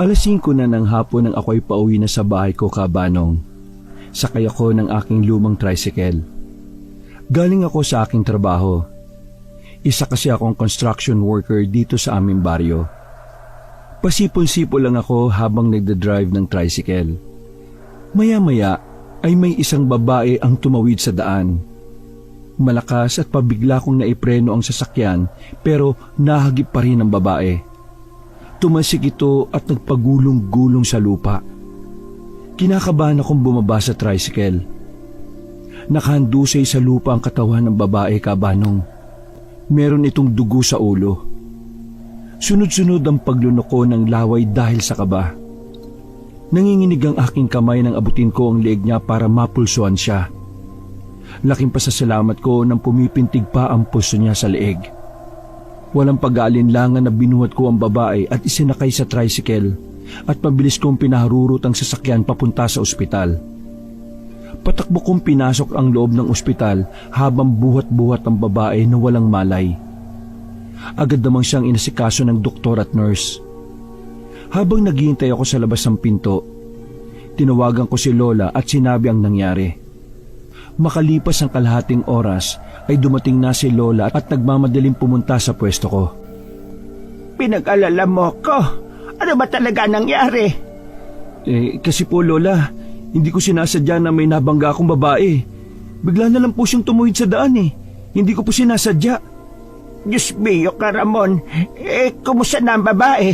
5:00 na ng hapon nang ako'y pauwi na sa bahay ko, Kabanong. Sakay ako ng aking lumang tricycle. Galing ako sa aking trabaho. Isa kasi akong construction worker dito sa aming baryo. Pasipol-sipol lang ako habang nagda-drive ng tricycle. Maya-maya ay may isang babae ang tumawid sa daan. Malakas at pabigla kong naipreno ang sasakyan pero nahagip pa rin ang babae. Tumasik ito at nagpagulong-gulong sa lupa. Kinakabahan akong bumaba sa tricycle. Nakahandusay sa lupa ang katawan ng babae, Kabanong. Meron itong dugo sa ulo. Sunod-sunod ang paglunok ko ng laway dahil sa kaba. Nanginginig ang aking kamay nang abutin ko ang leeg niya para mapulsuan siya. Laking pasasalamat ko nang pumipintig pa ang puso niya sa leeg. Walang pag-aalinlangan na binuhat ko ang babae at isinakay sa tricycle at mabilis kong pinaharurot ang sasakyan papunta sa ospital. Patakbo kong pinasok ang loob ng ospital habang buhat-buhat ang babae na walang malay. Agad namang siyang inasikaso ng doktor at nurse. Habang naghihintay ako sa labas ng pinto, tinawagan ko si Lola at sinabi ang nangyari. Makalipas ang kalahating oras ay dumating na si Lola at nagmamadaling pumunta sa pwesto ko. Pinag-alala mo ko. Ano ba talaga nangyari? Kasi po Lola, hindi ko sinasadya na may nabangga akong babae. Bigla na lang po siyang tumuhid sa daan eh. Hindi ko po sinasadya. Diyos mio ka, Ramon. Kumusta na ang babae?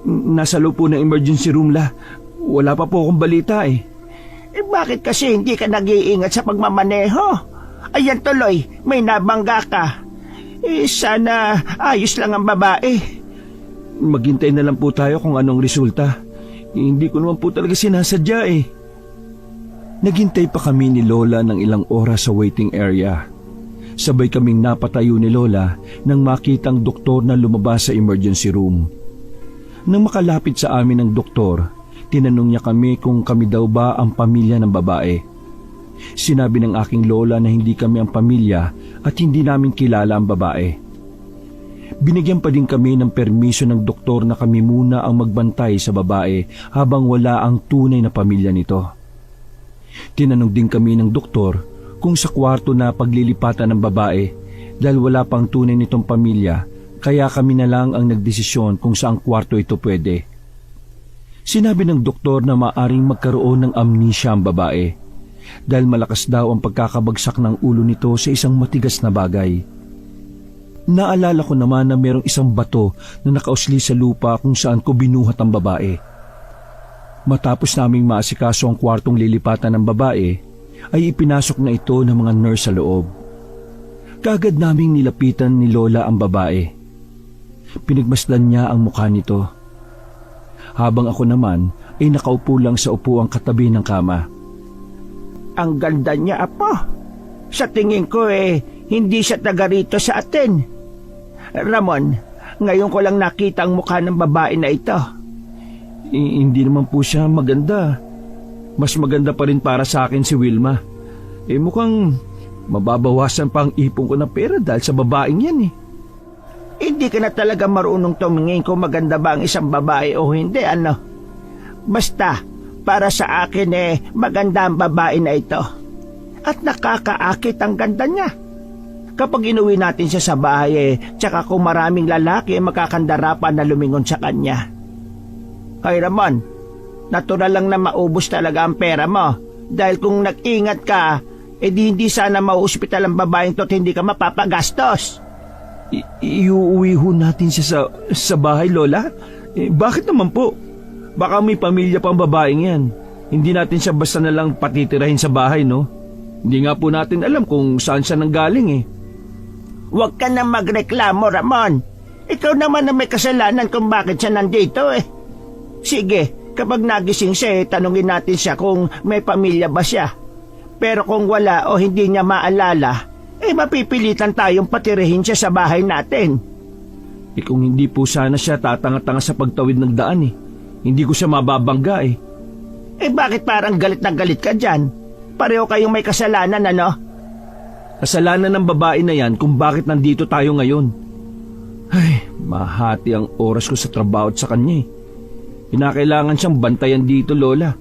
Nasa loob po ng emergency room la. Wala pa po akong balita eh. Bakit kasi hindi ka nag-iingat sa pagmamaneho? Ayan tuloy, may nabangga ka. Sana ayos lang ang babae. Maghintay na lang po tayo kung anong resulta. Hindi ko naman po talaga sinasadya eh. Naghintay pa kami ni Lola ng ilang oras sa waiting area. Sabay kaming napatayo ni Lola nang makitang doktor na lumabas sa emergency room. Nang makalapit sa amin ng doktor, tinanong niya kami kung kami daw ba ang pamilya ng babae. Sinabi ng aking lola na hindi kami ang pamilya at hindi namin kilala ang babae. Binigyan pa din kami ng permiso ng doktor na kami muna ang magbantay sa babae habang wala ang tunay na pamilya nito. Tinanong din kami ng doktor kung sa kwarto na paglilipatan ng babae dahil wala pang tunay nitong pamilya, kaya kami na lang ang nagdesisyon kung saang kwarto ito pwede. Sinabi ng doktor na maaring magkaroon ng amnesia ang babae dahil malakas daw ang pagkakabagsak ng ulo nito sa isang matigas na bagay. Naalala ko naman na merong isang bato na nakausli sa lupa kung saan ko binuhat ang babae. Matapos naming maasikaso ang kwartong lilipatan ng babae, ay ipinasok na ito ng mga nurse sa loob. Kaagad naming nilapitan ni Lola ang babae. Pinagmasdan niya ang mukha nito. Habang ako naman ay nakaupo lang sa upuang katabi ng kama. Ang ganda niya, Apo. Sa tingin ko hindi siya taga rito sa atin. Ramon, ngayon ko lang nakita ang mukha ng babae na ito. Hindi naman po siya maganda. Mas maganda pa rin para sa akin si Wilma. Mukhang mababawasan pa ang ipon ko ng pera dahil sa babaeng yan eh. Hindi ka na talaga marunong tumingin kung maganda ba ang isang babae o hindi, ano? Basta, para sa akin maganda ang babae na ito. At nakakaakit ang ganda niya. Kapag inuwi natin siya sa bahay tsaka kung maraming lalaki makakandarapan na lumingon sa kanya. Ay Ramon, natural lang na maubos talaga ang pera mo. Dahil kung nag-ingat ka, hindi sana mauospital ang babaeng to at hindi ka mapapagastos. Iuwi ho natin siya sa bahay, Lola? Bakit naman po? Baka may pamilya pang babaeng yan. Hindi natin siya basta na lang patitirahin sa bahay, no? Hindi nga po natin alam kung saan siya nanggaling eh. Huwag ka na magreklamo, Ramon. Ikaw naman na may kasalanan kung bakit siya nandito eh. Sige, kapag nagising siya tanungin natin siya kung may pamilya ba siya. Pero kung wala o hindi niya maalala, mapipilitan tayong patirahin siya sa bahay natin. Kung hindi po sana siya tatanga-tanga sa pagtawid ng daan eh. Hindi ko siya mababangga eh. Bakit parang galit na galit ka dyan? Pareho kayong may kasalanan, ano? Kasalanan ng babae na yan kung bakit nandito tayo ngayon. Ay, mahati ang oras ko sa trabaho at sa kanya eh. Kinakailangan siyang bantayan dito, Lola.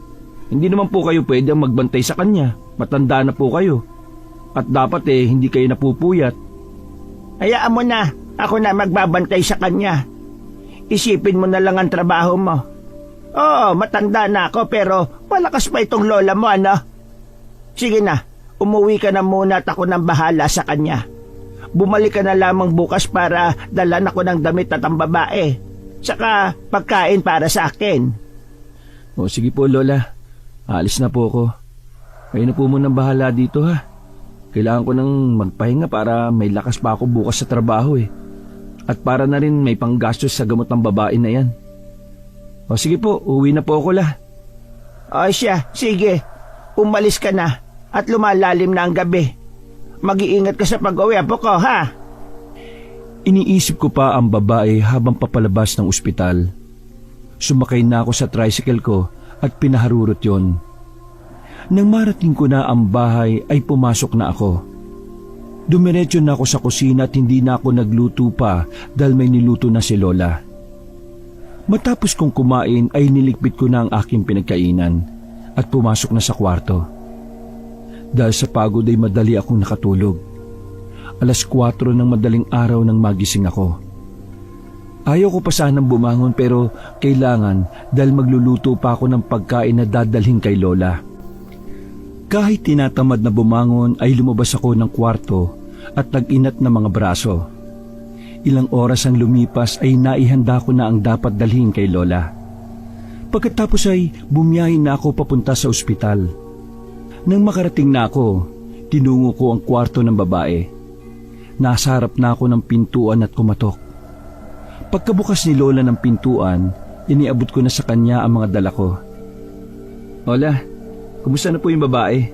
Hindi naman po kayo pwede magbantay sa kanya. Matanda na po kayo. At dapat hindi kayo napupuyat. Hayaan mo na, ako na magbabantay sa kanya. Isipin mo na lang ang trabaho mo. Oo, matanda na ako pero malakas pa itong lola mo, ano? Sige na, umuwi ka na muna at ako nang bahala sa kanya. Bumalik ka na lamang bukas para dalan ako ng damit at ang babae. Saka pagkain para sa akin. O sige po, Lola. Alis na po ako. Kayo na po munang bahala dito, ha. Kailangan ko nang magpahinga para may lakas pa ako bukas sa trabaho At para na rin may panggastos sa gamot ng babae na yan. O sige po, uwi na po ako, La. O siya, sige. Umalis ka na at lumalalim na ang gabi. Mag-iingat ka sa pag-uwi, apo ko, ha? Iniisip ko pa ang babae habang papalabas ng ospital. Sumakay na ako sa tricycle ko at pinaharurot yon. Nang marating ko na ang bahay ay pumasok na ako. Dumiretso na ako sa kusina at hindi na ako nagluto pa dahil may niluto na si Lola. Matapos kong kumain ay niligpit ko na ang aking pinagkainan at pumasok na sa kwarto. Dahil sa pagod ay madali akong nakatulog. 4:00 ng madaling araw nang magising ako. Ayaw ko pa sanang bumangon pero kailangan dahil magluluto pa ako ng pagkain na dadalhin kay Lola. Kahit tinatamad na bumangon ay lumabas ako ng kwarto at nag-inat na mga braso. Ilang oras ang lumipas ay naihanda ko na ang dapat dalhin kay Lola. Pagkatapos ay bumiyahin na ako papunta sa ospital. Nang makarating na ako, tinungo ko ang kwarto ng babae. Nasa harap na ako ng pintuan at kumatok. Pagkabukas ni Lola ng pintuan, iniabot ko na sa kanya ang mga dala ko. Lola, kumusta na po yung babae?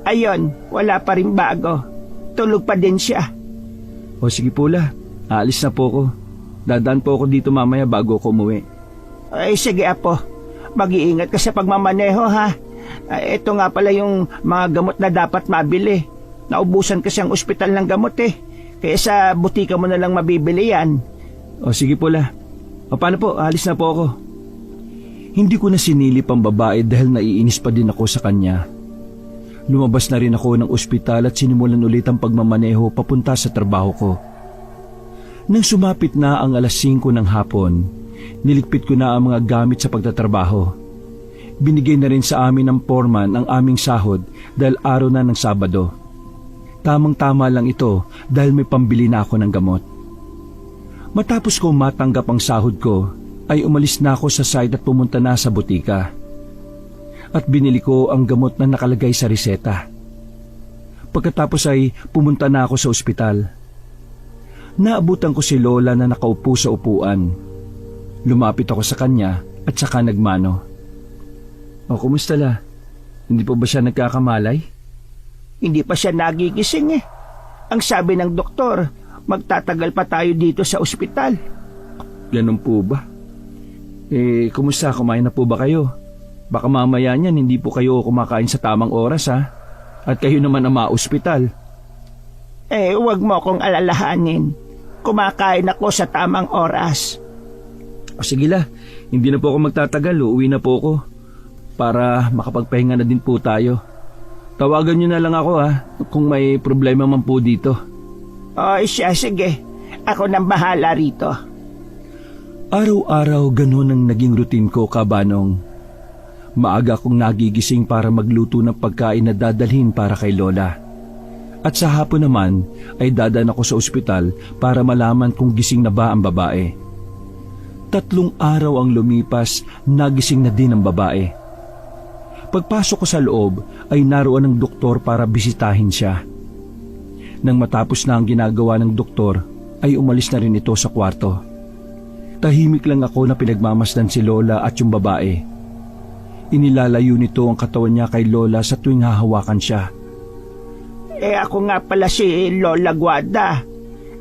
Ayon, wala pa rin bago. Tulog pa din siya. O sige po, La. Aalis na po ako. Dadaan po ako dito mamaya bago ako umuwi. Ay sige, apo. Mag-iingat ka sa pagmamaneho, ha? Ito nga pala yung mga gamot na dapat mabili. Naubusan kasi ang ospital ng gamot Kaya sa butika mo na lang mabibili yan. O sige po, La. O paano po, alis na po ako. Hindi ko na sinilip ang babae dahil naiinis pa din ako sa kanya. Lumabas na rin ako ng ospital at sinimulan ulit ang pagmamaneho papunta sa trabaho ko. Nang sumapit na ang 5:00 ng hapon, niligpit ko na ang mga gamit sa pagtatrabaho. Binigay na rin sa amin ng foreman ang aming sahod dahil araw na ng Sabado. Tamang-tama lang ito dahil may pambili na ako ng gamot. Matapos ko matanggap ang sahod ko, ay umalis na ako sa site at pumunta na sa butika. At binili ko ang gamot na nakalagay sa reseta. Pagkatapos ay pumunta na ako sa ospital. Naabutan ko si Lola na nakaupo sa upuan. Lumapit ako sa kanya at saka nagmano. O, kumusta, La? Hindi pa ba siya nagkakamalay? Hindi pa siya nagigising Ang sabi ng doktor, magtatagal pa tayo dito sa ospital. Ganun po ba? Kumusta? Kumain na po ba kayo? Baka mamaya niyan hindi po kayo kumakain sa tamang oras, ha? At kayo naman ang ma-ospital. Huwag mo akong alalahanin. Kumakain ako sa tamang oras. O sige, La. Hindi na po ako magtatagal. Uuwi na po ako. Para makapagpahinga na din po tayo. Tawagan niyo na lang ako, ha? Kung may problema man po dito. Siya, sige. Ako nang bahala rito. Araw-araw ganun ang naging routine ko, Kabanong. Maaga akong nagigising para magluto ng pagkain na dadalhin para kay Lola. At sa hapon naman ay dadaan ako sa ospital para malaman kung gising na ba ang babae. 3 araw ang lumipas, nagising na din ang babae. Pagpasok ko sa loob ay naroon ang doktor para bisitahin siya. Nang matapos na ang ginagawa ng doktor ay umalis na rin ito sa kwarto. Tahimik lang ako na pinagmamasdan si Lola at yung babae. Inilalayo nito ang katawan niya kay Lola sa tuwing hahawakan siya. Ako nga pala si Lola Guada.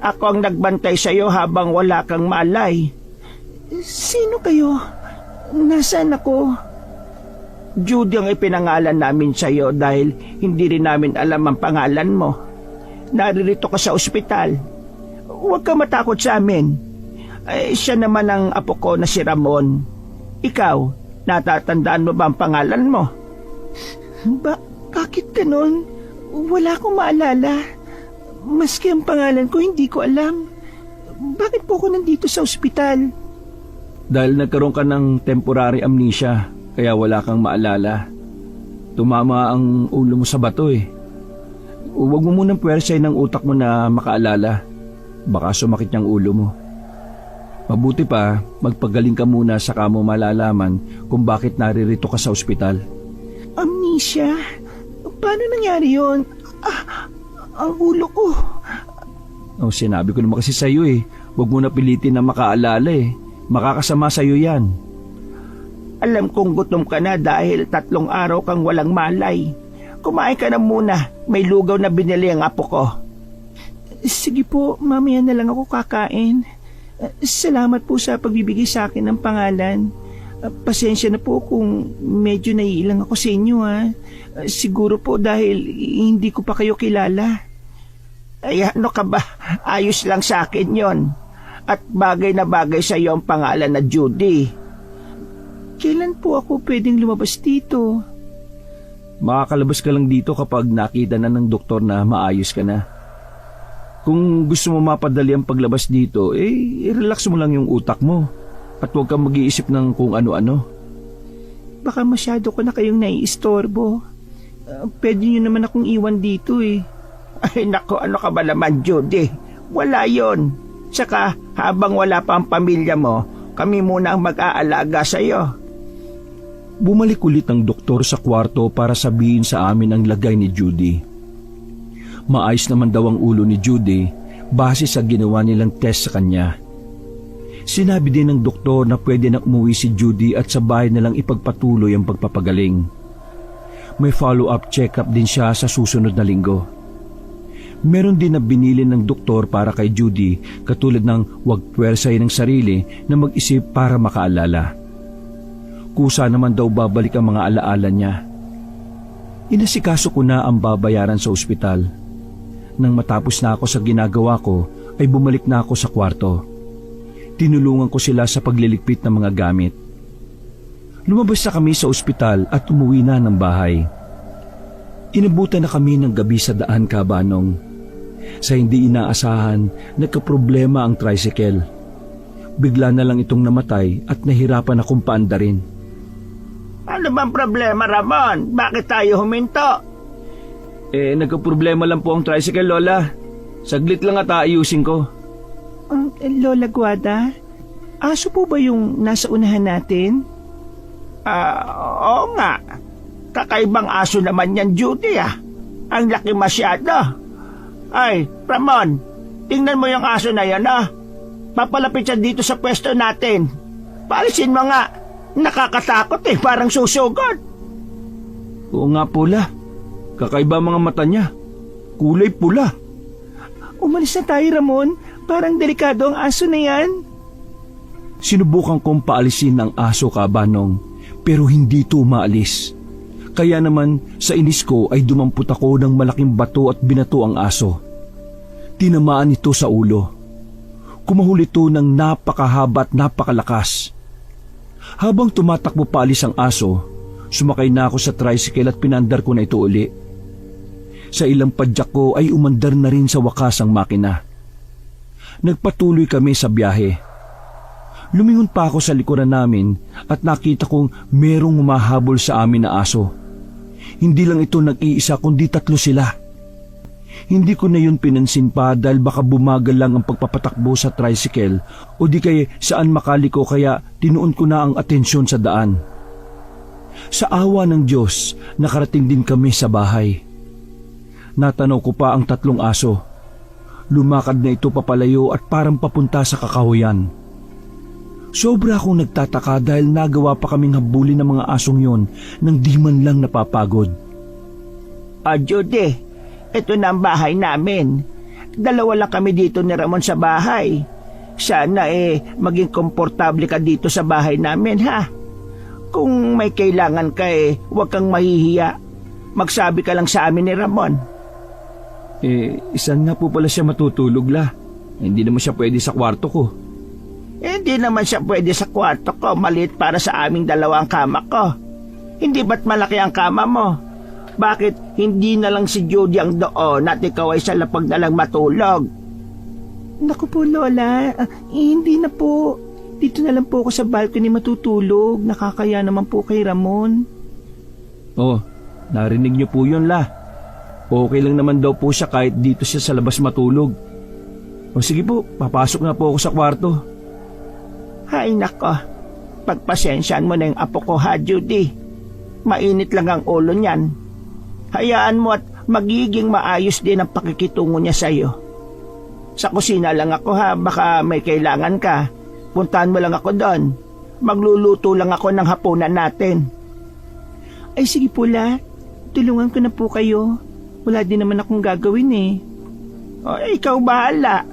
Ako ang nagbantay sa'yo habang wala kang malay. Sino kayo? Nasaan ako? Judy ang ipinangalan namin sa'yo dahil hindi rin namin alam ang pangalan mo. Naririto ka sa ospital. Huwag ka matakot sa amin. Siya naman ang apo ko na si Ramon. Ikaw, natatandaan mo ba ang pangalan mo? Bakit ganun? Wala akong maalala. Maski ang pangalan ko, hindi ko alam. Bakit po ako nandito sa ospital? Dahil nagkaroon ka ng temporary amnesia, kaya wala kang maalala. Tumama ang ulo mo sa bato eh. Huwag mo munang puwersay ng utak mo na makaalala. Baka sumakit yung ulo mo. Mabuti pa, magpagaling ka muna saka mo malalaman kung bakit naririto ka sa ospital. Amnesia? Paano nangyari yun? Ang ulo ko. Sinabi ko naman kasi sa'yo eh. Huwag mo na pilitin na makaalala eh. Makakasama sa'yo yan. Alam kong gutom ka na dahil 3 araw kang walang malay. Kumain ka na muna. May lugaw na binili ang apo ko. Sige po, mamaya na lang ako kakain. Salamat po sa pagbibigay sa akin ng pangalan. Pasensya na po kung medyo naiilang ako sa inyo ha. Siguro po dahil hindi ko pa kayo kilala. Ay ano ka ba? Ayos lang sa akin yon. At bagay na bagay sa iyo ang pangalan na Judy. Kailan po ako pwedeng lumabas dito? Makakalabas ka lang dito kapag nakita na ng doktor na maayos ka na. Kung gusto mo mapadali ang paglabas dito, relax mo lang yung utak mo at huwag kang mag-iisip ng kung ano-ano. Baka masyado ko na kayong naiistorbo. Pwede nyo naman akong iwan dito eh. Ay nako, ano ka ba naman Judy? Wala yon. Saka habang wala pa ang pamilya mo, kami muna ang mag-aalaga sa iyo. Bumalik ulit ang doktor sa kwarto para sabihin sa amin ang lagay ni Judy. Maayos naman daw ang ulo ni Judy base sa ginawa nilang test sa kanya. Sinabi din ng doktor na pwede na umuwi si Judy at sa bahay na lang ipagpatuloy ang pagpapagaling. May follow-up check-up din siya sa susunod na linggo. Meron din na binili ng doktor para kay Judy katulad ng huwag puwersay ng sarili na mag-isip para makaalala. Kusa naman daw babalik ang mga alaala niya. Inasikaso ko na ang babayaran sa ospital. Nang matapos na ako sa ginagawa ko, ay bumalik na ako sa kwarto. Tinulungan ko sila sa pagliligpit ng mga gamit. Lumabas na kami sa ospital at umuwi na ng bahay. Inabutan na kami ng gabi sa daan, Kabanong. Sa hindi inaasahan, nagkaproblema ang tricycle. Bigla na lang itong namatay at nahirapan akong paandarin. Ano bang problema, Ramon? Bakit tayo huminto? Nagkaproblema lang po ang tricycle, Lola. Saglit lang at aayusin ko. Lola Guada, aso po ba yung nasa unahan natin? Oo nga. Kakaibang aso naman yan, Judy ah. Ang laki masyado. Ay, Ramon, tingnan mo yung aso na yan ah. Papalapit siya dito sa pwesto natin. Paalisin mo nga. Nakakatakot eh, parang susugod. Oo nga po, La. Kakaiba mga mata niya. Kulay pula. Umalis na tayo, Ramon. Parang delikado ang aso na yan. Sinubukan kong paalisin ang aso, Kabanong, pero hindi ito umaalis. Kaya naman sa inis ko ay dumampot ako ng malaking bato at binato ang aso. Tinamaan ito sa ulo. Kumahul ito ng napakahaba at napakalakas. Habang tumatakbo paalis ang aso, sumakay na ako sa tricycle at pinandar ko na ito uli. Sa ilang padyak ko ay umandar na rin sa wakas ang makina. Nagpatuloy kami sa biyahe. Lumingon pa ako sa likuran namin at nakita kong merong humahabol sa amin na aso. Hindi lang ito nag-iisa kundi 3 sila. Hindi ko na yun pinansin pa dahil baka bumagal lang ang pagpapatakbo sa tricycle o di kaya saan makaliko kaya tinuon ko na ang atensyon sa daan. Sa awa ng Diyos, nakarating din kami sa bahay. Natanaw ko pa ang 3 aso. Lumakad na ito papalayo at parang papunta sa kakahuyan. Sobra akong nagtataka dahil nagawa pa kaming habulin ng mga asong yon nang di man lang napapagod. Judy, ito na ang bahay namin. 2 lang kami dito ni Ramon sa bahay. Sana maging komportable ka dito sa bahay namin ha. Kung may kailangan ka huwag kang mahihiya. Magsabi ka lang sa amin ni Ramon. Isan nga po pala siya matutulog, La. Hindi naman siya pwede sa kwarto ko. Hindi naman siya pwede sa kwarto ko. Maliit para sa aming dalawang kama ko. Hindi ba't malaki ang kama mo? Bakit hindi na lang si Judy ang doon at ikaw ay sa lapag na lang matulog? Naku po, Lola. Hindi na po. Dito na lang po ako sa balcony matutulog. Nakakaya naman po kay Ramon. Oh, narinig niyo po yun, La. Okay lang naman daw po siya kahit dito siya sa labas matulog. O sige po, papasok na po ako sa kwarto. Hay nako. Pagpasensyaan mo na yung apo ko, ha, Judy. Mainit lang ang ulo niyan. Hayaan mo at magiging maayos din ang pakikitungo niya sa'yo. Sa kusina lang ako, ha, baka may kailangan ka. Puntahan mo lang ako doon. Magluluto lang ako ng hapunan natin. Ay sige po, La. Tulungan ko na po kayo. Wala din naman akong gagawin eh. O, ikaw bahala.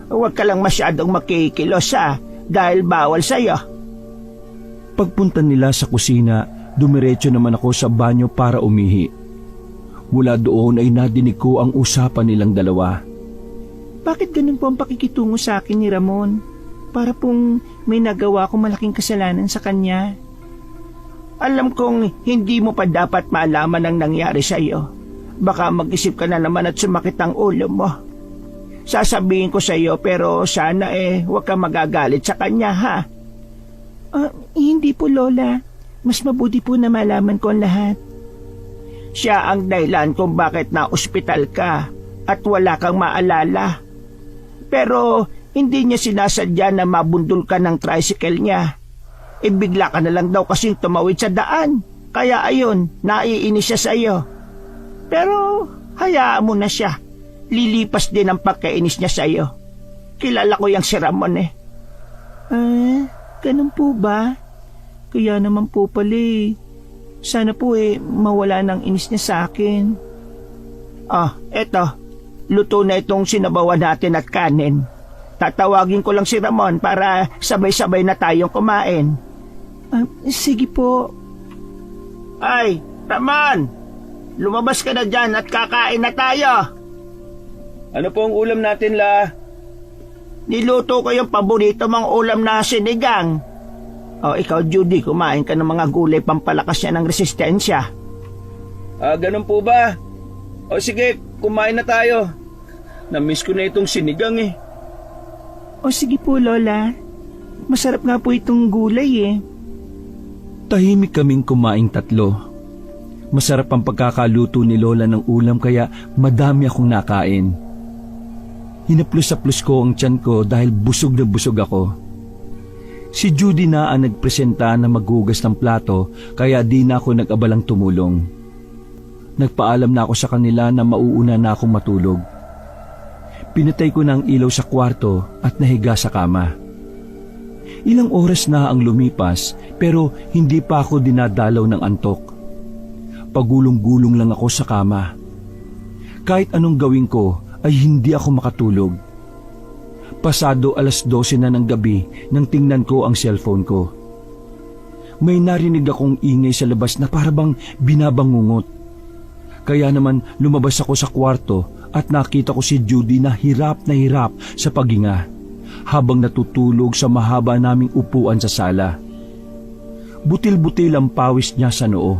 Huwag ka lang masyadong makikilos, ha, dahil bawal sa'yo. Pagpunta nila sa kusina, dumiretso naman ako sa banyo para umihi. Mula doon ay nadinig ko ang usapan nilang dalawa. Bakit ganun po ang pakikitungo sa akin ni Ramon? Para pong may nagawa akong malaking kasalanan sa kanya. Alam kong hindi mo pa dapat malaman ang nangyari sa iyo. Baka mag-isip ka na naman at sumakit ang ulo mo. Sasabihin ko sa iyo pero sana huwag ka magagalit sa kanya, ha? Hindi po, Lola. Mas mabuti po na malaman ko ang lahat. Siya ang dahilan kung bakit na-ospital ka at wala kang maalala. Pero hindi niya sinasadya na mabundol ka ng tricycle niya. Bigla ka na lang daw kasing tumawid sa daan. Kaya ayun, naiinis siya sa iyo. Pero hayaan mo na siya. Lilipas din ang pagkainis niya sa iyo. Kilala ko yung si Ramon eh. Ganun po ba? Kaya naman po pala sana po mawala ng inis niya sa akin. Eto. Luto na itong sinabawan natin at kanin. Tatawagin ko lang si Ramon para sabay-sabay na tayong kumain. Sige po. Ay, Ramon! Lumabas ka na dyan at kakain na tayo. Ano po ang ulam natin, La? Niluto ko yung paborito mong ulam na sinigang. Ikaw, Judy, kumain ka ng mga gulay pampalakas niya ng resistensya. Ganun po ba? Sige, kumain na tayo. Namiss ko na itong sinigang eh. Sige po, Lola. Masarap nga po itong gulay eh. Tahimik kaming kumaing tatlo. Masarap ang pagkakaluto ni Lola ng ulam kaya madami akong nakain. Hinaplos-aplos ko ang tiyan ko dahil busog na busog ako. Si Judy na ang nagpresenta na maghugas ng plato kaya di na ako nag-abalang tumulong. Nagpaalam na ako sa kanila na mauuna na akong matulog. Pinatay ko na ang ilaw sa kwarto at nahiga sa kama. Ilang oras na ang lumipas pero hindi pa ako dinadalaw ng antok. Pagulong-gulong lang ako sa kama. Kahit anong gawin ko ay hindi ako makatulog. Pasado 12:00 na ng gabi nang tingnan ko ang cellphone ko. May narinig akong ingay sa labas na parabang binabangungot. Kaya naman lumabas ako sa kwarto at nakita ko si Judy na hirap sa paghinga habang natutulog sa mahaba naming upuan sa sala. Butil-butil ang pawis niya sa noo.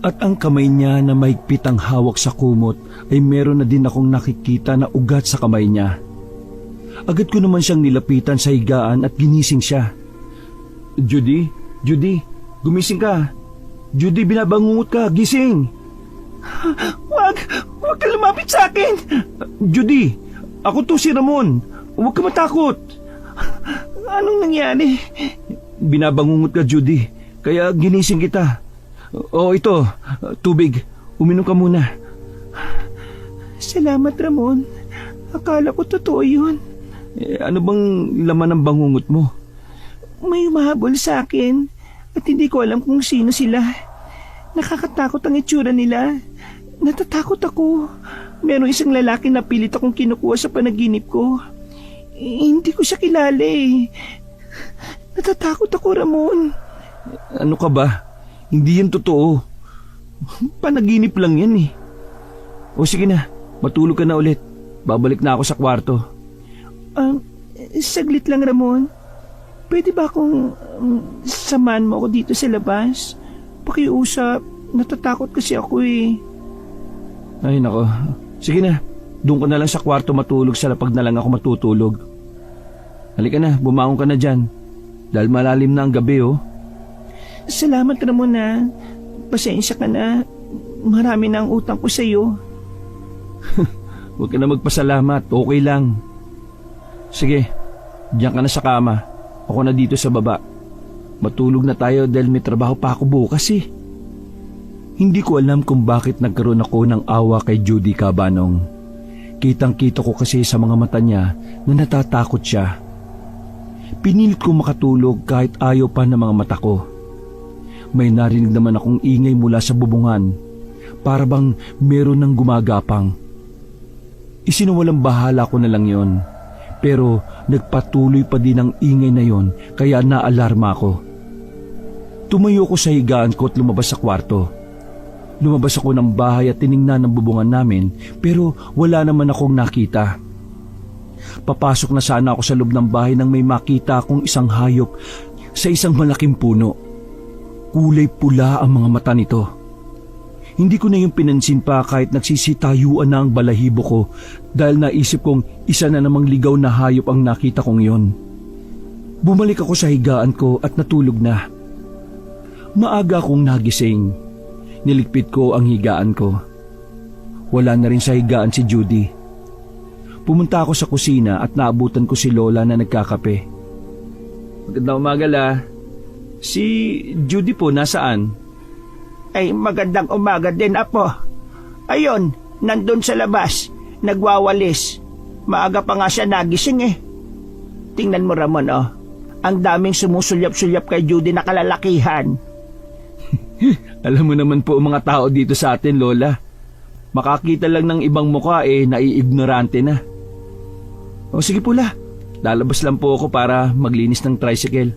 At ang kamay niya na mahigpit ang hawak sa kumot ay meron na din akong nakikita na ugat sa kamay niya. Agad ko naman siyang nilapitan sa higaan at ginising siya. Judy, gumising ka. Judy, binabangungot ka, gising. Wag ka lumapit sa akin. Judy, ako to si Ramon. Huwag ka matakot. Anong nangyari? Binabangungot ka, Judy, kaya ginising kita. Ito, tubig. Uminom ka muna. Salamat, Ramon. Akala ko totoo yun. Ano bang laman ng bangungot mo? May humahabol sa akin at hindi ko alam kung sino sila. Nakakatakot ang itsura nila. Natatakot ako. Merong isang lalaki na pilit akong kinukuha sa panaginip ko. Hindi ko siya kilala eh. Natatakot ako, Ramon. Ano ka ba? Hindi yan totoo. Panaginip lang yan eh. Sige na, matulog ka na ulit. Babalik na ako sa kwarto. Saglit lang, Ramon. pwede ba akong samahan mo ako dito sa labas? Pakiusap, natatakot kasi ako eh. Ay nako, sige na, doon ko na lang sa kwarto matulog sa lapag na lang ako matutulog. Halika na, bumangon ka na dyan. Dahil malalim na ang gabi oh. Salamat Ramon na. Pasensya ka na. Marami na ang utang ko sa iyo. Huwag ka na magpasalamat, okay lang. Sige, diyan ka na sa kama. Ako na dito sa baba. Matulog na tayo dahil may trabaho pa ako bukas eh. Hindi ko alam kung bakit nagkaroon ako ng awa kay Judy Cabanong. Kitang-kita ko kasi sa mga mata niya na natatakot siya. Pinilit ko makatulog kahit ayaw pa ng mga mata ko. May narinig naman akong ingay mula sa bubungan. Para bang meron ng gumagapang. Isinawalang bahala ko na lang yon. Pero nagpatuloy pa din ang ingay na yon kaya naalarma ako. Tumayo ko sa higaan ko at lumabas sa kwarto. Lumabas ako ng bahay at tiningnan ang bubungan namin pero wala naman akong nakita. Papasok na sana ako sa loob ng bahay nang may makita akong isang hayop sa isang malaking puno. Kulay pula ang mga mata nito. Hindi ko na yung pinansin pa kahit nagsisitayuan na ang balahibo ko dahil naisip kong isa na namang ligaw na hayop ang nakita kong yon. Bumalik ako sa higaan ko at natulog na. Maaga akong nagising. Niligpit ko ang higaan ko. Wala na rin sa higaan si Judy. Pumunta ako sa kusina at naabutan ko si Lola na nagkakape. Magandang umaga la. Si Judy po nasaan? Ay magandang umaga din apo. Ayun, nandun sa labas. Nagwawalis. Maaga pa nga siya nagising eh. Tingnan mo Ramon oh. Ang daming sumusulyap-sulyap kay Judy na kalalakihan. Alam mo naman po mga tao dito sa atin, Lola. Makakita lang ng ibang mukha naiignorante na. O sige po la, lalabas lang po ako para maglinis ng tricycle.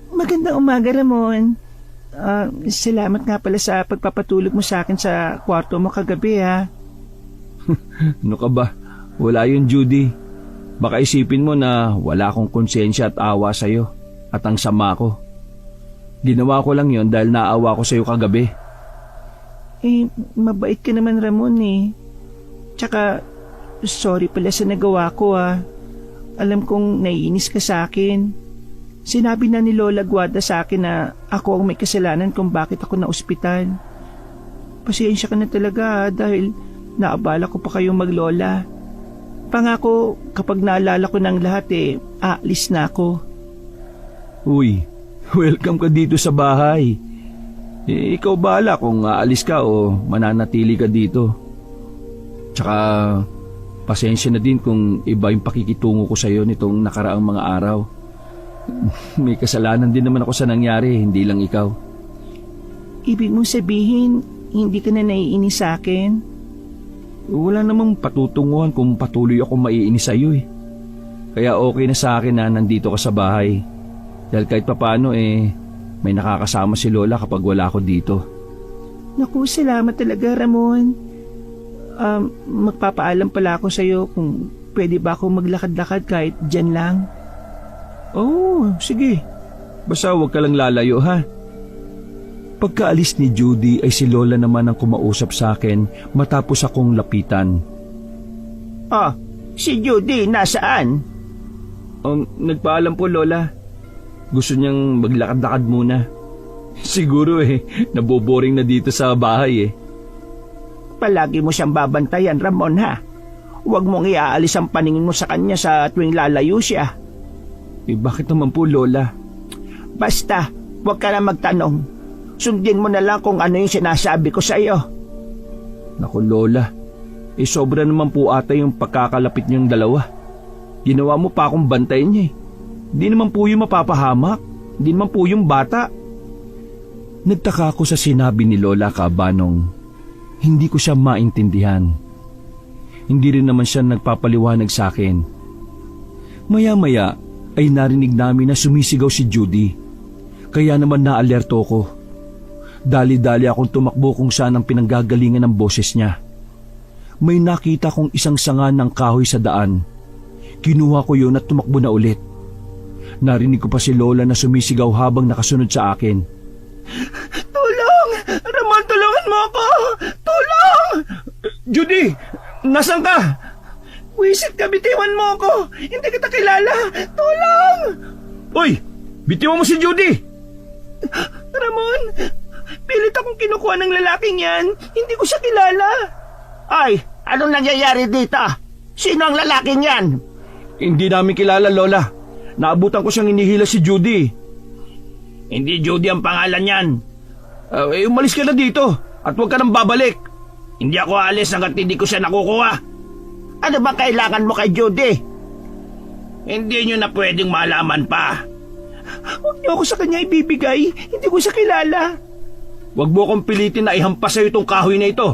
Magandang umaga Ramon. Salamat nga pala sa pagpapatulog mo sa akin sa kwarto mo kagabi ha. Ano ka ba? Wala yun Judy. Baka isipin mo na wala akong konsensya at awa sa'yo at ang sama ko. Ginawa ko lang yon dahil naawa ko sa'yo kagabi. Mabait ka naman Ramon eh. Tsaka, sorry pala sa nagawa ko ah. Alam kong naiinis ka sa akin. Sinabi na ni Lola Guada sa akin na ako ang may kasalanan kung bakit ako na ospital. Pasensya ka na talaga dahil naabala ko pa kayong maglola. Pangako kapag naalala ko ng lahat aalis na ako. Uy, welcome ka dito sa bahay. Ikaw bahala kung aalis ka o mananatili ka dito. Tsaka pasensya na din kung iba yung pakikitungo ko sa'yo nitong nakaraang mga araw. May kasalanan din naman ako sa nangyari, hindi lang ikaw. Ibig mong sabihin, hindi ka na naiinis sa akin? Wala namang patutunguhan kung patuloy ako maiinis sa iyo eh. Kaya okay na sa akin na nandito ka sa bahay. Dahil kahit papano may nakakasama si Lola kapag wala ako dito. Naku, salamat talaga Ramon. Magpapaalam pala ako sa iyo kung pwede ba ako maglakad-lakad kahit dyan lang. Oh, sige. Basta huwag ka lang lalayo ha. Pagkaalis ni Judy ay si Lola naman ang kumausap sa akin matapos akong lapitan. Oh, si Judy nasaan? Nagpaalam po Lola. Gusto niyang maglakad-lakad muna. Siguro naboboring na dito sa bahay Palagi mo siyang babantayan Ramon ha. Huwag mong iaalis ang paningin mo sa kanya sa tuwing lalayo siya. Bakit naman po Lola? Basta, huwag ka na magtanong. Sundin mo na lang kung ano yung sinasabi ko sa iyo. Naku Lola, sobra naman po ata yung pagkakalapit niyong dalawa. Ginawa mo pa akong bantayin niya Di naman po yung mapapahamak. Di naman po yung bata. Nagtaka ako sa sinabi ni Lola Cabanong. Hindi ko siya maintindihan. Hindi rin naman siya nagpapaliwanag sa akin. Maya-maya ay narinig namin na sumisigaw si Judy. Kaya naman naalerto ko. Dali-dali akong tumakbo kung saan ang pinanggagalingan ng boses niya. May nakita kong isang sanga ng kahoy sa daan. Kinuha ko yun at tumakbo na ulit. Narinig ko pa si Lola na sumisigaw habang nakasunod sa akin. Tulong! Ramon, tulungan mo ako! Tulong! Judy! Nasaan ka? Wisit ka, bitiwan mo ako! Hindi kita kilala! Tulong! Uy! Bitiwan mo si Judy! Ramon, pilit akong kinukuha ng lalaking yan. Hindi ko siya kilala. Ay, anong nangyayari dito? Sino ang lalaking yan? Hindi namin kilala, Lola. Naabutan ko siyang inihila si Judy. Hindi Judy ang pangalan yan. Umalis ka na dito at huwag ka nang babalik. Hindi ako alis hanggat hindi ko siya nakukuha. Ano ba kailangan mo kay Judy? Hindi nyo na pwedeng malaman pa. Huwag niyo ako sa kanya ibibigay. Hindi ko siya kilala. Huwag mo akong pilitin na ihampas sa'yo itong kahoy na ito.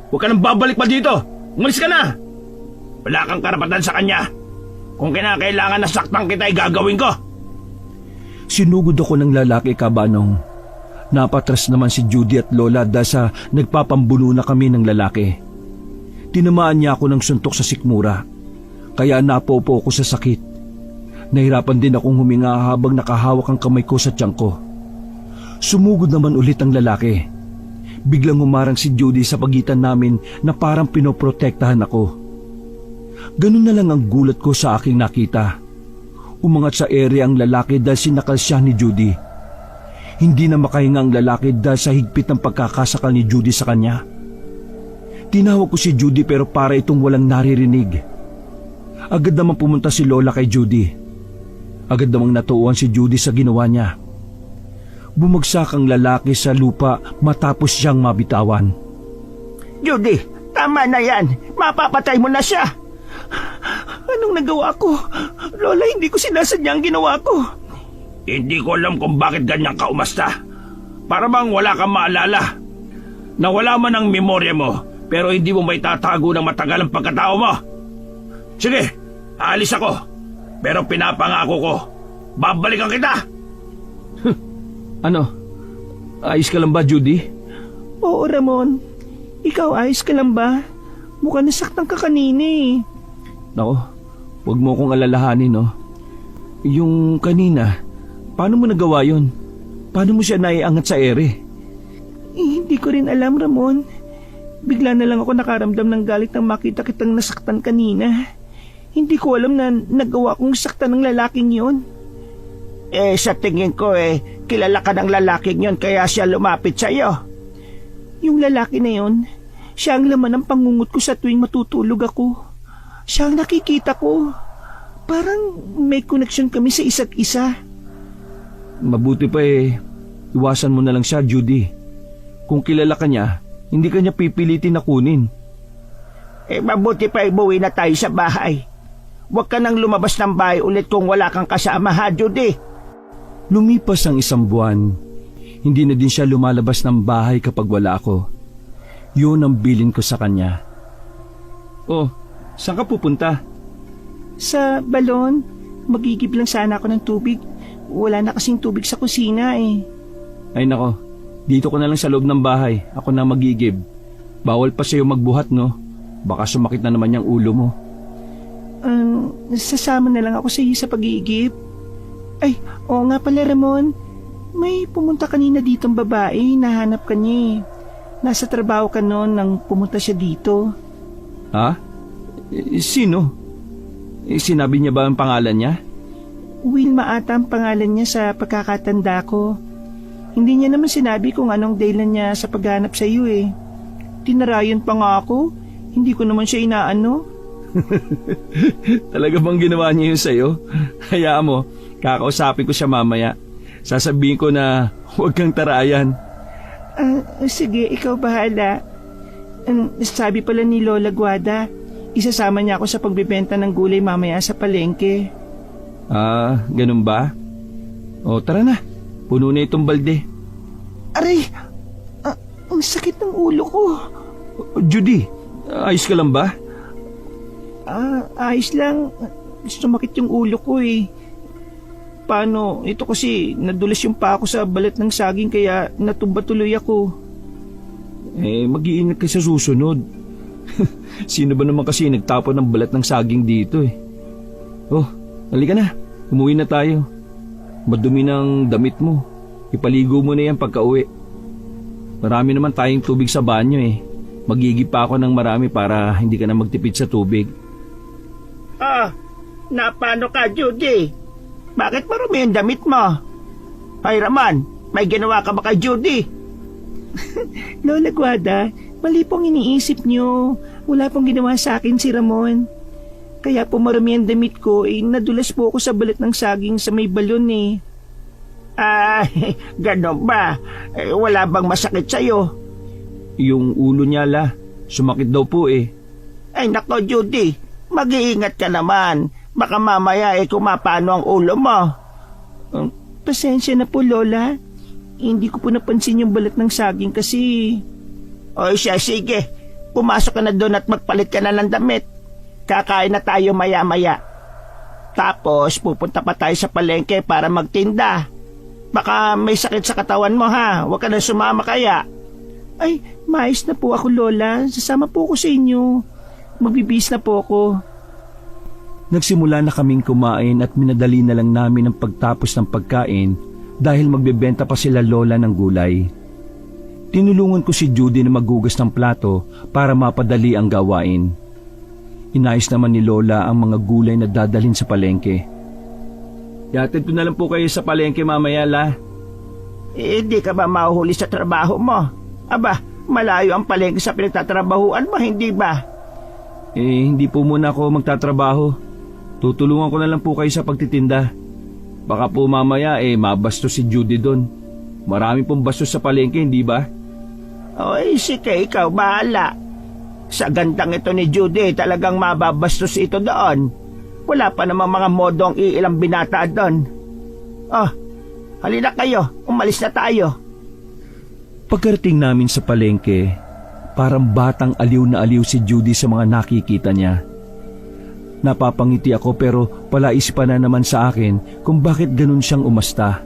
Huwag ka nang babalik pa dito. Umalis ka na. Wala kang karapatan sa kanya. Kung kinakailangan na saktan kita ay gagawin ko. Sinugod ako ng lalaki, Kabanong. Napatras naman si Judy at Lola dahil sa nagpapambuno na kami ng lalaki. Tinamaan niya ako ng suntok sa sikmura. Kaya napopo ako sa sakit. Nahirapan din akong huminga habang nakahawak ang kamay ko sa tiyan ko. Sumugod naman ulit ang lalaki. Biglang humarang si Judy sa pagitan namin na parang pinoprotektahan ako. Ganun na lang ang gulat ko sa aking nakita. Umangat sa ere ang lalaki dahil sinakal siya ni Judy. Hindi na makahinga ang lalaki dahil sa higpit ng pagkakasakal ni Judy sa kanya. Tinawag ko si Judy pero para itong walang naririnig. Agad naman pumunta si Lola kay Judy. Agad namang natuuan si Judy sa ginawa niya. Bumagsak ang lalaki sa lupa matapos siyang mabitawan. Judy, tama na yan. Mapapatay mo na siya. Anong nagawa ko? Lola, hindi ko sinasadya ang ginawa ko. Hindi ko alam kung bakit ganyan ka umasta. Para bang wala kang maalala. Nawala man ang memorya mo, pero hindi mo may tatago ng matagal ang pagkatao mo. Sige, aalis ako. Pero pinapangako ko, babalikan kita. Ano? Ayos ka lang ba, Judy? Oo, Ramon. Ikaw, ayos ka lang ba? Mukhang nasaktan ka kanina eh. Nako, huwag mo akong alalahanin, no? Yung kanina, paano mo nagawa yun? Paano mo siya naiangat sa ere? Hindi ko rin alam, Ramon. Bigla na lang ako nakaramdam ng galit nang makita kitang nasaktan kanina. Hindi ko alam na nagawa kong saktan ng lalaking yon. Sa tingin ko kilala ka ng lalaking yon kaya siya lumapit sa iyo. Yung lalaki na yon, siya ang laman ng pangungot ko sa tuwing matutulog ako. Siya ang nakikita ko. Parang may connection kami sa isa't isa. Mabuti pa iwasan mo na lang siya, Judy. Kung kilala ka niya, hindi ka niya pipilitin na kunin. Mabuti pa ibuwi na tayo sa bahay. Huwag ka nang lumabas ng bahay ulit kung wala kang kasama, ha, Judy? Lumipas ang isang buwan. Hindi na din siya lumalabas ng bahay kapag wala ako. Yun ang bilin ko sa kanya. Oh, saan ka pupunta? Sa balon. Magigib lang sana ako ng tubig. Wala na kasing tubig sa kusina eh. Ay nako, dito ko na lang sa loob ng bahay. Ako na magigib. Bawal pa sa'yo magbuhat, no? Baka sumakit na naman yung ulo mo. Sasama na lang ako sa iyo sa pag-iigib. Ay, oo nga pala, Ramon. May pumunta kanina ditong babae. Nahanap ka niya eh. Nasa trabaho ka noon nang pumunta siya dito. Ha? Sino? Sinabi niya ba ang pangalan niya? Wilma ata ang pangalan niya sa pagkakatanda ko. Hindi niya naman sinabi kung anong dahilan niya sa paghanap sa iyo eh. Tinarayan pa nga ako. Hindi ko naman siya inaano. Talaga bang ginawa niya yun sa'yo? Hayaan mo, kakausapin ko siya mamaya. Sasabihin ko na huwag kang tarayan. Sige, ikaw bahala. Sabi pala ni Lola Guada, isasama niya ako sa pagbibenta ng gulay mamaya sa palengke. Ganun ba? O tara na, puno na itong balde. Aray, ang sakit ng ulo ko. Judy, ayos ka lang ba? Ayos lang. Sumakit yung ulo ko eh. Paano? Ito kasi nadulas yung paa ko sa balat ng saging kaya natumba tuloy ako. Mag-iingat ka sa susunod. Sino ba naman kasi nagtapon ng balat ng saging dito eh? Oh, halika na. Umuwi na tayo. Madumi ng damit mo. Ipaligo mo na yan pagka-uwi. Marami naman tayong tubig sa banyo eh. Magigip pa ako ng marami para hindi ka na magtipid sa tubig. Napano ka, Judy? Bakit marumi ang damit mo? Ay, Ramon, may ginawa ka ba kay Judy? Lola Guada, mali pong iniisip niyo. Wala pong ginawa sa akin si Ramon. Kaya po marami ang damit ko, nadulas po ako sa balat ng saging sa may balon eh. Ay, gano'n ba? Wala bang masakit sa'yo? Yung ulo niya sumakit daw po eh. Ay nako, Judy, mag-iingat ka naman. Baka mamaya kumapano ang ulo mo. Pasensya na po, Lola. Hindi ko po napansin yung balat ng saging kasi... O siya, sige. Pumasok ka na doon at magpalit ka na ng damit. Kakain na tayo maya-maya. Tapos pupunta pa tayo sa palengke para magtinda. Baka may sakit sa katawan mo ha. Huwag ka na sumama kaya. Ay, maayos na po ako, Lola. Sasama po ako sa inyo. Magbibis na po ako. Nagsimula na kaming kumain at minadali na lang namin ang pagtapos ng pagkain dahil magbebenta pa sila Lola ng gulay. Tinulungan ko si Judy na maghugas ng plato para mapadali ang gawain. Inayos naman ni Lola ang mga gulay na dadalhin sa palengke. Yatid ko na lang po kayo sa palengke mamaya, Hindi ka ba mahuhuli sa trabaho mo? Aba, malayo ang palengke sa pinagtatrabahuan mo, hindi ba? Hindi po muna ako magtatrabaho. Tutulungan ko na lang po kayo sa pagtitinda. Baka po mamaya mabastos si Judy doon. Marami pong bastos sa palengke, hindi ba? Sige, ikaw bahala. Sa gandang ito ni Judy, talagang mababastos ito doon. Wala pa namang mga modong iilang binata doon. Halina kayo, umalis na tayo. Pagkarating namin sa palengke, parang batang aliw na aliw si Judy sa mga nakikita niya. Napapangiti ako pero palais pa na naman sa akin kung bakit ganun siyang umasta.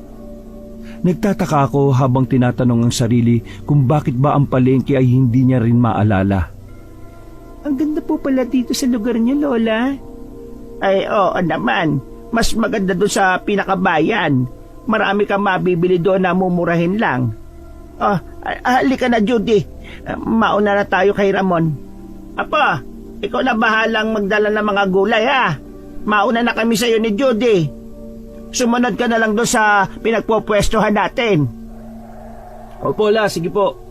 Nagtataka ako habang tinatanong ang sarili kung bakit ba ang palengke ay hindi niya rin maalala. Ang ganda po pala dito sa lugar niyo, Lola. Ay, oo naman. Mas maganda doon sa pinakabayan. Marami kang mabibili doon na mumurahin lang. Halika na, Judy. Mauna na tayo kay Ramon. Apo, ikaw na bahalang magdala ng mga gulay ha. Mauna na kami sa iyo ni Judy. Sumunod ka na lang doon sa pinagpopwestohan natin. Opo, sige po.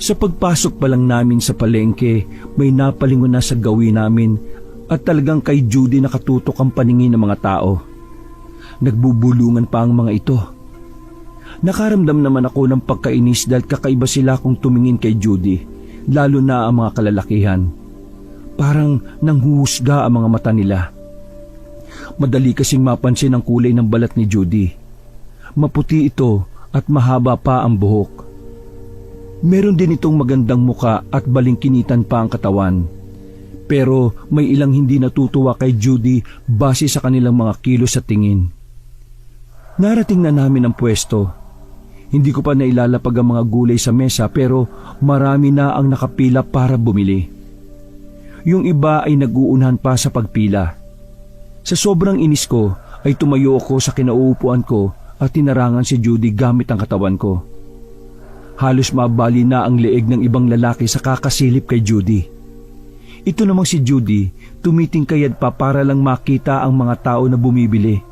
Sa pagpasok pa lang namin sa palengke, may napalingon na sa gawin namin at talagang kay Judy nakatutok ang paningin ng mga tao. Nagbubulungan pa ang mga ito. Nakaramdam naman ako ng pagkainis dahil kakaiba sila kung tumingin kay Judy, lalo na ang mga kalalakihan. Parang nanghuhusga ang mga mata nila. Madali kasing mapansin ang kulay ng balat ni Judy. Maputi ito at mahaba pa ang buhok. Meron din itong magandang muka at balingkinitan pa ang katawan. Pero may ilang hindi natutuwa kay Judy base sa kanilang mga kilos at tingin. Narating na namin ang pwesto. Hindi ko pa nailalapag ang mga gulay sa mesa pero marami na ang nakapila para bumili. Yung iba ay nag-uunahan pa sa pagpila. Sa sobrang inis ko ay tumayo ako sa kinauupuan ko at tinarangan si Judy gamit ang katawan ko. Halos mabali na ang leeg ng ibang lalaki sa kakasilip kay Judy. Ito namang si Judy, tumitingkayad pa para lang makita ang mga tao na bumibili.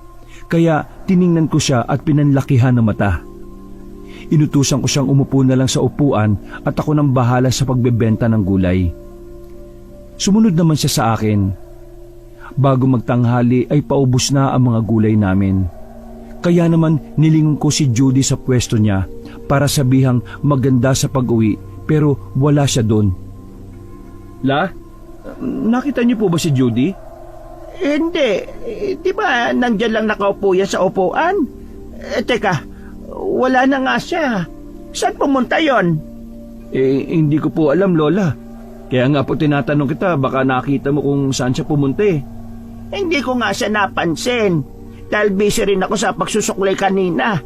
Kaya tiningnan ko siya at pinanlakihan ng mata. Inutusan ko siyang umupo na lang sa upuan at ako nang bahala sa pagbebenta ng gulay. Sumunod naman siya sa akin. Bago magtanghali ay paubos na ang mga gulay namin. Kaya naman nilingon ko si Judy sa pwesto niya para sabihang maganda sa pag-uwi pero wala siya doon. Nakita niyo po ba si Judy? Hindi. Di ba nandyan lang nakaupo yan sa upuan? Teka, wala na nga siya. Saan pumunta yon? Hindi ko po alam, Lola. Kaya nga po tinatanong kita, baka nakita mo kung saan siya pumunta eh. Hindi ko nga siya napansin. Dahil busy rin ako sa pagsusuklay kanina.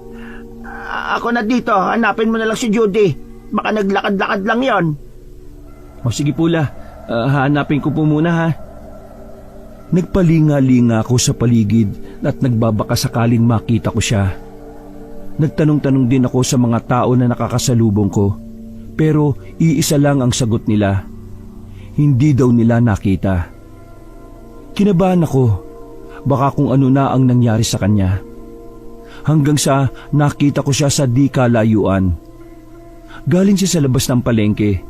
Ako na dito, hanapin mo na lang si Judy. Baka naglakad-lakad lang yon. O sige po, hanapin ko po muna ha. Nagpalinga-linga ako sa paligid at nagbabaka sakaling makita ko siya. Nagtanong-tanong din ako sa mga tao na nakakasalubong ko, pero iisa lang ang sagot nila. Hindi daw nila nakita. Kinabahan ako, baka kung ano na ang nangyari sa kanya. Hanggang sa nakita ko siya sa di kalayuan. Galing siya sa labas ng palengke.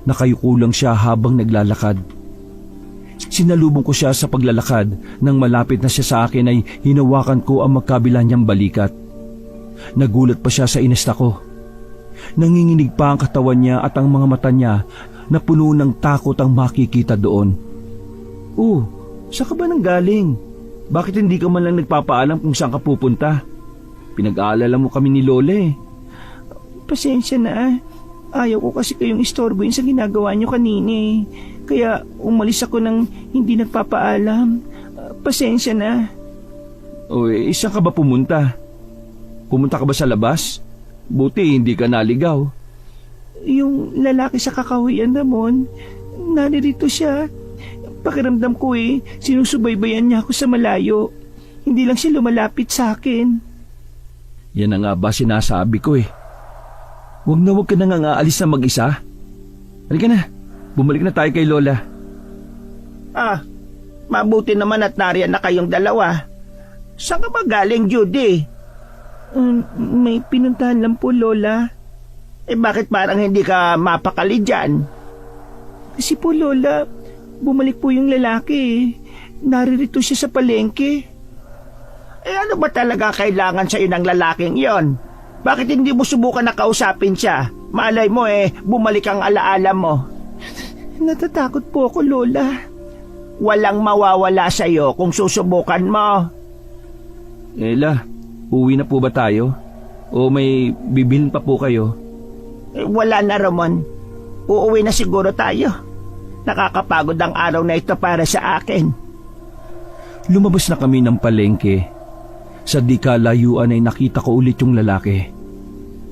Nakayuko lang siya habang naglalakad. Sinalubong ko siya sa paglalakad. Nang malapit na siya sa akin ay hinawakan ko ang magkabila niyang balikat. Nagulat pa siya sa inesta ko. Nanginginig pa ang katawan niya at ang mga mata niya na puno ng takot ang makikita doon. "Oh, saan ka ba nang galing? Bakit hindi ka man lang nagpapaalam kung saan ka pupunta? Pinag-aalala mo kami ni Lola eh." Pasensya na. Ayaw ko kasi kayong istorbohin sa ginagawa nyo kanina eh. Kaya umalis ako nang hindi nagpapaalam. Pasensya na. O saan ka ba pumunta? Pumunta ka ba sa labas? Buti hindi ka naligaw. Yung lalaki sa kakahuyan, Ramon, naririto siya. Pakiramdam ko eh, sinusubaybayan niya ako sa malayo. Hindi lang siya lumalapit sa akin. Yan na nga ba sinasabi ko eh. Huwag ka na nga aalis na mag-isa. Halika na, bumalik na tayo kay Lola. Mabuti naman at nariyan na kayong dalawa. Saan ka ba galing, Judy? May pinuntahan lang po, Lola. Bakit parang hindi ka mapakali dyan? Kasi po, Lola, bumalik po yung lalaki eh. Naririto siya sa palengke. Ano ba talaga kailangan sa ng lalaking yon? Bakit hindi mo subukan na kausapin siya? Malay mo bumalik ang alaala mo. Natatakot po ako, Lola. Walang mawawala sa'yo kung susubukan mo. Ella, uwi na po ba tayo? O may bibilin pa po kayo? Wala na, Ramon. Uuwi na siguro tayo. Nakakapagod ang araw na ito para sa akin. Lumabas na kami ng palengke. Sa di kalayuan ay nakita ko ulit yung lalaki.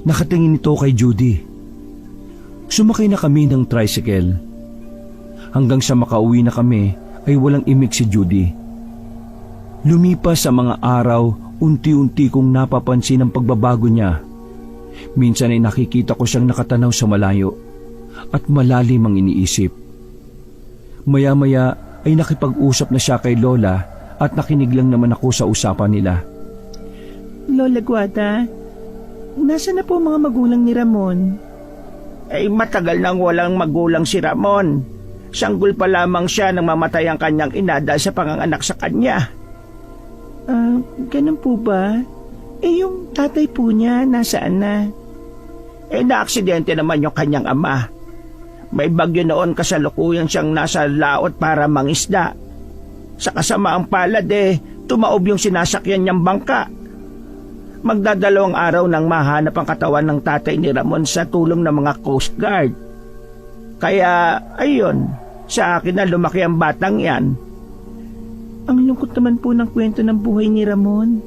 Nakatingin ito kay Judy. Sumakay na kami ng tricycle. Hanggang sa makauwi na kami ay walang imik si Judy. Lumipas sa mga araw, unti-unti kong napapansin ang pagbabago niya. Minsan ay nakikita ko siyang nakatanaw sa malayo at malalim ang iniisip. Maya-maya ay nakipag-usap na siya kay Lola at nakinig lang naman ako sa usapan nila. Lola Guada, nasaan na po mga magulang ni Ramon? Matagal nang walang magulang si Ramon. Sanggol pa lamang siya nang mamatay ang kanyang ina dahil sa panganganak sa kanya. Ganun po ba? Yung tatay po niya, nasaan na? Naaksidente naman yung kanyang ama. May bagyo noon kasalukuyan siyang nasa laot para mangisda. Sa kasamaang palad tumaob yung sinasakyan niyang bangka. Magdadalawang araw nang mahanap ang katawan ng tatay ni Ramon sa tulong ng mga Coast Guard. Kaya, ayun, sa akin na lumaki ang batang yan. Ang lungkot naman po ng kwento ng buhay ni Ramon.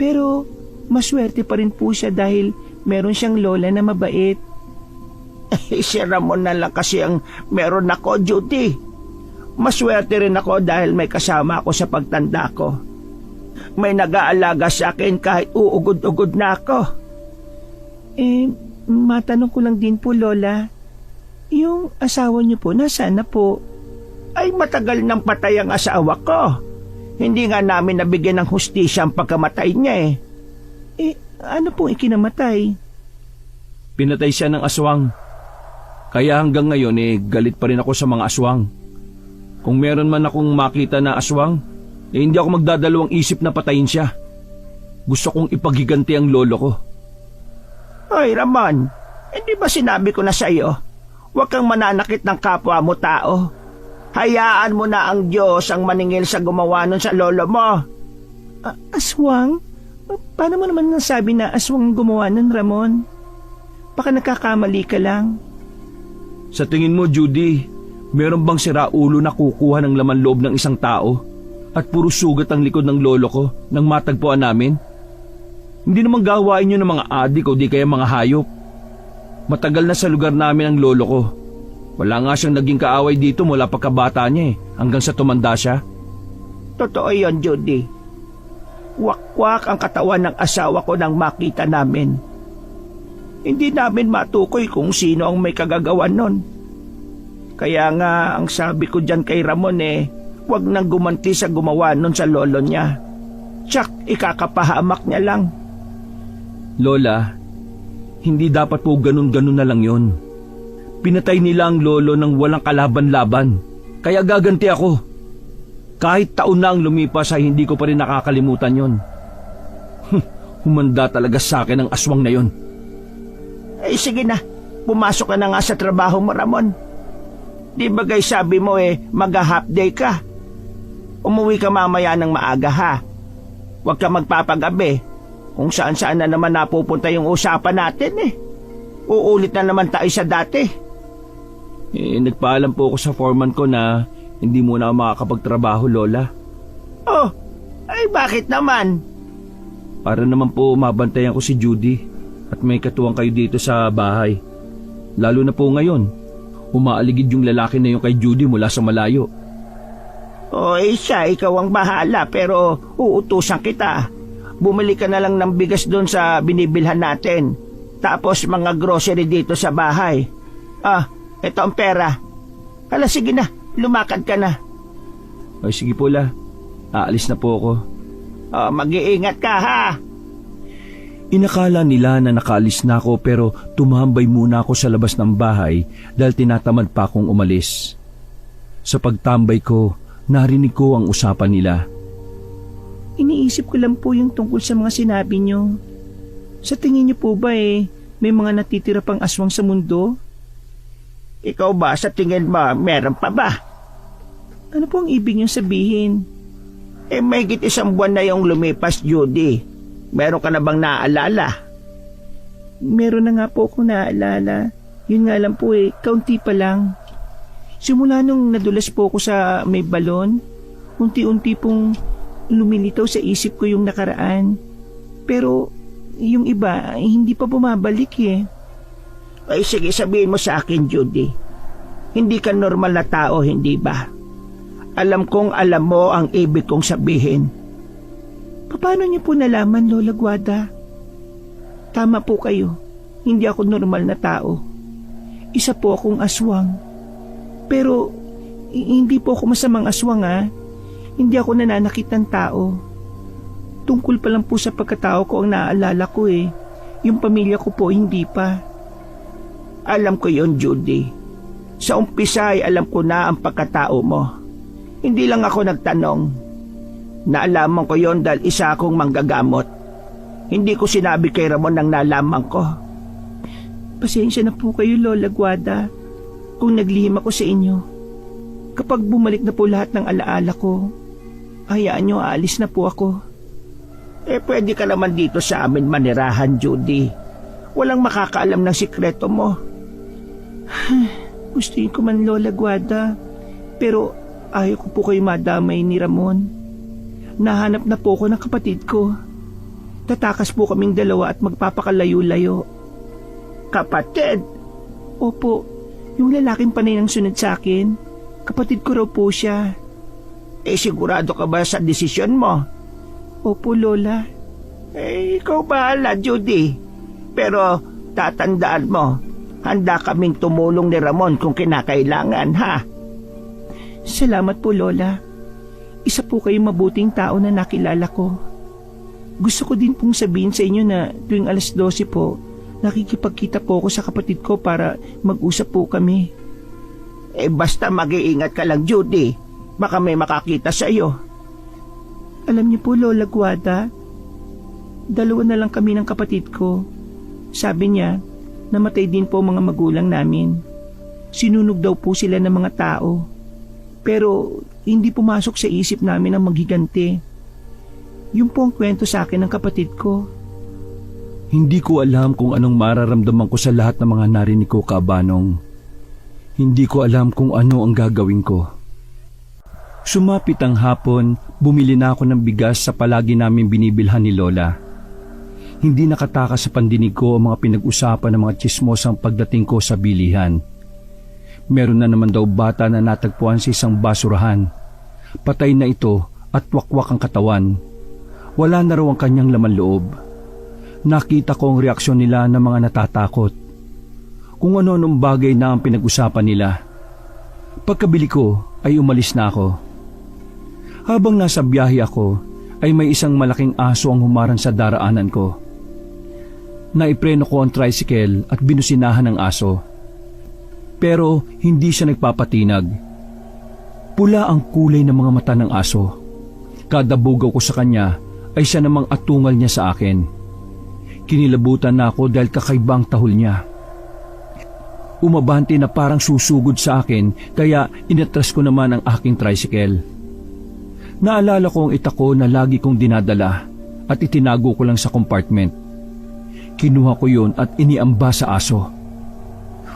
Pero, maswerte pa rin po siya dahil meron siyang lola na mabait. Si Ramon na lang kasi ang meron ako, Judy. Maswerte rin ako dahil may kasama ako sa pagtanda ko. May nag-aalaga sa akin kahit uugod-ugod na ako. Matanong ko lang din po, Lola. Yung asawa niyo po, nasaan na po? Matagal nang patay ang asawa ko. Hindi nga namin nabigyan ng hustisya ang pagkamatay niya Ano pong ikinamatay? Pinatay siya ng aswang. Kaya hanggang ngayon galit pa rin ako sa mga aswang. Kung meron man akong makita na aswang, hindi ako magdadalawang isip na patayin siya. Gusto kong ipaghiganti ang lolo ko. Ay, Ramon, hindi ba sinabi ko na sa iyo? Huwag kang mananakit ng kapwa mo tao. Hayaan mo na ang Diyos ang maningil sa gumawa nun sa lolo mo. Aswang? Paano mo naman nasabi na aswang ang gumawa nun, Ramon? Baka nagkakamali ka lang. Sa tingin mo, Judy, meron bang siraulo na kukuha ng laman loob ng isang tao at puro sugat ang likod ng lolo ko nang matagpuan namin? Hindi naman gawain nyo ng mga adik o di kaya mga hayop. Matagal na sa lugar namin ang lolo ko. Wala nga siyang naging kaaway dito mula pagkabata niya hanggang sa tumanda siya. Totoo yon, Judy. Wakwak ang katawan ng asawa ko nang makita namin. Hindi namin matukoy kung sino ang may kagagawan nun. Kaya nga ang sabi ko dyan kay Ramon huwag nang gumanti sa gumawa nun sa lolo niya. Tsak, ikakapahamak niya lang. Lola, hindi dapat po ganun-ganun na lang yon. Pinatay nila ang lolo ng walang kalaban-laban. Kaya gaganti ako. Kahit taon na ang lumipas ay hindi ko pa rin nakakalimutan yon. Humanda talaga sa akin ang aswang na yon. Sige na, pumasok ka na nga sa trabaho mo, Ramon. Di ba guys sabi mo mag-half day ka? Umuwi ka mamaya ng maaga ha. Huwag ka magpapagabi. Kung saan-saan na naman napupunta yung usapan natin Uulit na naman tayo sa dati. Nagpaalam po ako sa foreman ko na hindi muna ako makakapagtrabaho, Lola. Oh, ay bakit naman? Para naman po mabantayan ko si Judy at may katuwang kayo dito sa bahay. Lalo na po ngayon, umaaligid yung lalaki na yung kay Judy mula sa malayo. Siya, ikaw ang bahala pero uutusan kita. Bumili ka na lang ng bigas doon sa binibilhan natin. Tapos mga grocery dito sa bahay. Ito ang pera. Hala, sige na, lumakad ka na. Ay, sige po, La. Aalis na po ako. Mag-iingat ka ha. Inakala nila na nakaalis na ako pero tumambay muna ako sa labas ng bahay dahil tinatamad pa akong umalis. Sa pagtambay ko, narinig ko ang usapan nila. Iniisip ko lang po yung tungkol sa mga sinabi nyo. Sa tingin nyo po ba may mga natitira pang aswang sa mundo? Ikaw ba, sa tingin mo, meron pa ba? Ano po ang ibig nyo sabihin? Mahigit 1 buwan na yung lumipas, Judy. Meron ka na bang naaalala? Meron na nga po akong naaalala. Yun nga lang po kaunti pa lang. Simula nung nadulas po ako sa may balon, unti-unti pong lumilitaw sa isip ko yung nakaraan. Pero yung iba, hindi pa bumabalik Ay sige, sabihin mo sa akin, Judy. Hindi ka normal na tao, hindi ba? Alam kong alam mo ang ibig kong sabihin. Paano niyo po nalaman, Lola Guada? Tama po kayo. Hindi ako normal na tao. Isa po akong aswang. Pero hindi po ako masamang aswang Hindi ako nananakit ng tao. Tungkol pa lang po sa pagkatao ko ang naaalala ko Yung pamilya ko po hindi pa. Alam ko yon, Judy. Sa umpisa ay alam ko na ang pagkatao mo. Hindi lang ako nagtanong. Naalaman ko yon dahil isa akong manggagamot. Hindi ko sinabi kay Ramon nang nalaman ko. Pasensya na po kayo, Lola Guada, kung naglihim ako sa inyo. Kapag bumalik na po lahat ng alaala ko, hayaan nyo, aalis na po ako. Pwede ka naman dito sa amin manirahan, Judy. Walang makakaalam ng sikreto mo. Gustuin ko man, Lola Guada, pero ayaw ko po kayo madamay ni Ramon. Nahanap na po ako ng kapatid ko. Tatakas po kaming dalawa at magpapakalayo-layo. Kapatid? Opo, yung lalaking panay ng sunod sa akin. Kapatid ko raw po siya. Sigurado ka ba sa desisyon mo? Opo, Lola. Ikaw bahala, Judy. Pero tatandaan mo, handa kaming tumulong ni Ramon kung kinakailangan, ha? Salamat po, Lola. Isa po kayong mabuting tao na nakilala ko. Gusto ko din pong sabihin sa inyo na tuwing 12:00 po, nakikipagkita po ako sa kapatid ko para mag-usap po kami. Basta mag-iingat ka lang, Judy. Baka may makakita sa iyo. Alam niyo po, Lola Guada, 2 na lang kami ng kapatid ko. Sabi niya, namatay din po mga magulang namin. Sinunog daw po sila ng mga tao. Pero hindi pumasok sa isip namin ang maghiganti. Yun po ang kwento sa akin ng kapatid ko. Hindi ko alam kung anong mararamdaman ko sa lahat ng mga narinig ko, Kabanong. Hindi ko alam kung ano ang gagawin ko. Sumapit ang hapon, bumili na ako ng bigas sa palagi namin binibilhan ni Lola. Hindi nakatakas sa pandinig ko ang mga pinag-usapan ng mga tsismosang pagdating ko sa bilihan. Meron na naman daw bata na natagpuan sa isang basurahan. Patay na ito at wakwak ang katawan. Wala na raw ang kanyang laman loob. Nakita ko ang reaksyon nila ng mga natatakot. Kung ano-anong bagay na ang pinag-usapan nila. Pagkabili ko ay umalis na ako. Habang nasa biyahe ako ay may isang malaking aso ang humarang sa daraanan ko. Naipreno ko ang tricycle at binusinahan ng aso. Pero hindi siya nagpapatinag. Pula ang kulay ng mga mata ng aso. Kada bugaw ko sa kanya ay siya namang atungal niya sa akin. Kinilabutan na ako dahil kakaibang tahol niya. Umabante na parang susugod sa akin kaya inatras ko naman ang aking tricycle. Naalala ko ang itako na lagi kong dinadala at itinago ko lang sa compartment. Kinuha ko yun at iniamba sa aso.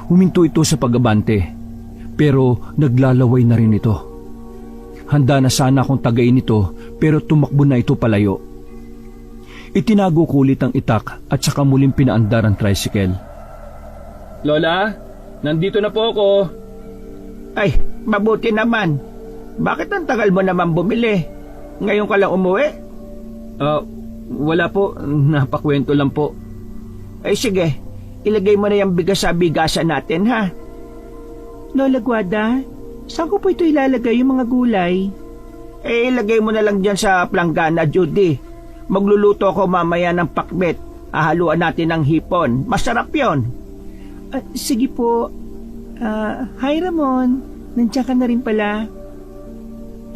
Huminto ito sa pag-abante pero naglalaway na rin ito. Handa na sana akong tagayin ito pero tumakbo na ito palayo. Itinago ko ulit ang itak at saka muling pinaandar ang tricycle. Lola, nandito na po ako. Ay, mabuti naman. Bakit ang tagal mo naman bumili? Ngayon ka lang umuwi? Wala po, napakwento lang po. Ay sige, ilagay mo na yung bigas sa bigasan natin ha. Lola Guada, saan ko po ito ilalagay yung mga gulay? Ilagay mo na lang dyan sa planggana, Judy. Magluluto ako mamaya ng pakbet. Hahaluan natin ng hipon. Masarap yon. Sige po. Hi Ramon, nandiyan ka na rin pala.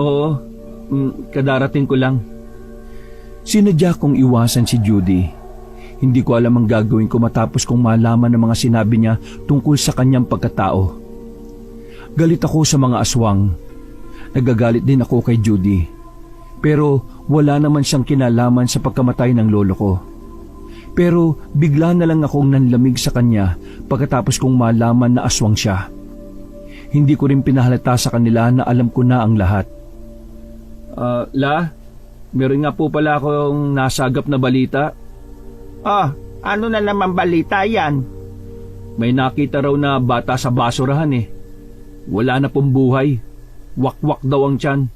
Oo, kadarating ko lang. Sinadya kong iwasan si Judy. Hindi ko alam ang gagawin ko matapos kong malaman ng mga sinabi niya tungkol sa kanyang pagkatao. Galit ako sa mga aswang. Nagagalit din ako kay Judy. Pero wala naman siyang kinalaman sa pagkamatay ng lolo ko. Pero bigla na lang akong nanlamig sa kanya pagkatapos kong malaman na aswang siya. Hindi ko rin pinahalata sa kanila na alam ko na ang lahat. Meron nga po pala akong nasagap na balita. Ano na naman balita yan? May nakita raw na bata sa basurahan eh. Wala na pong buhay. Wakwak daw ang tiyan.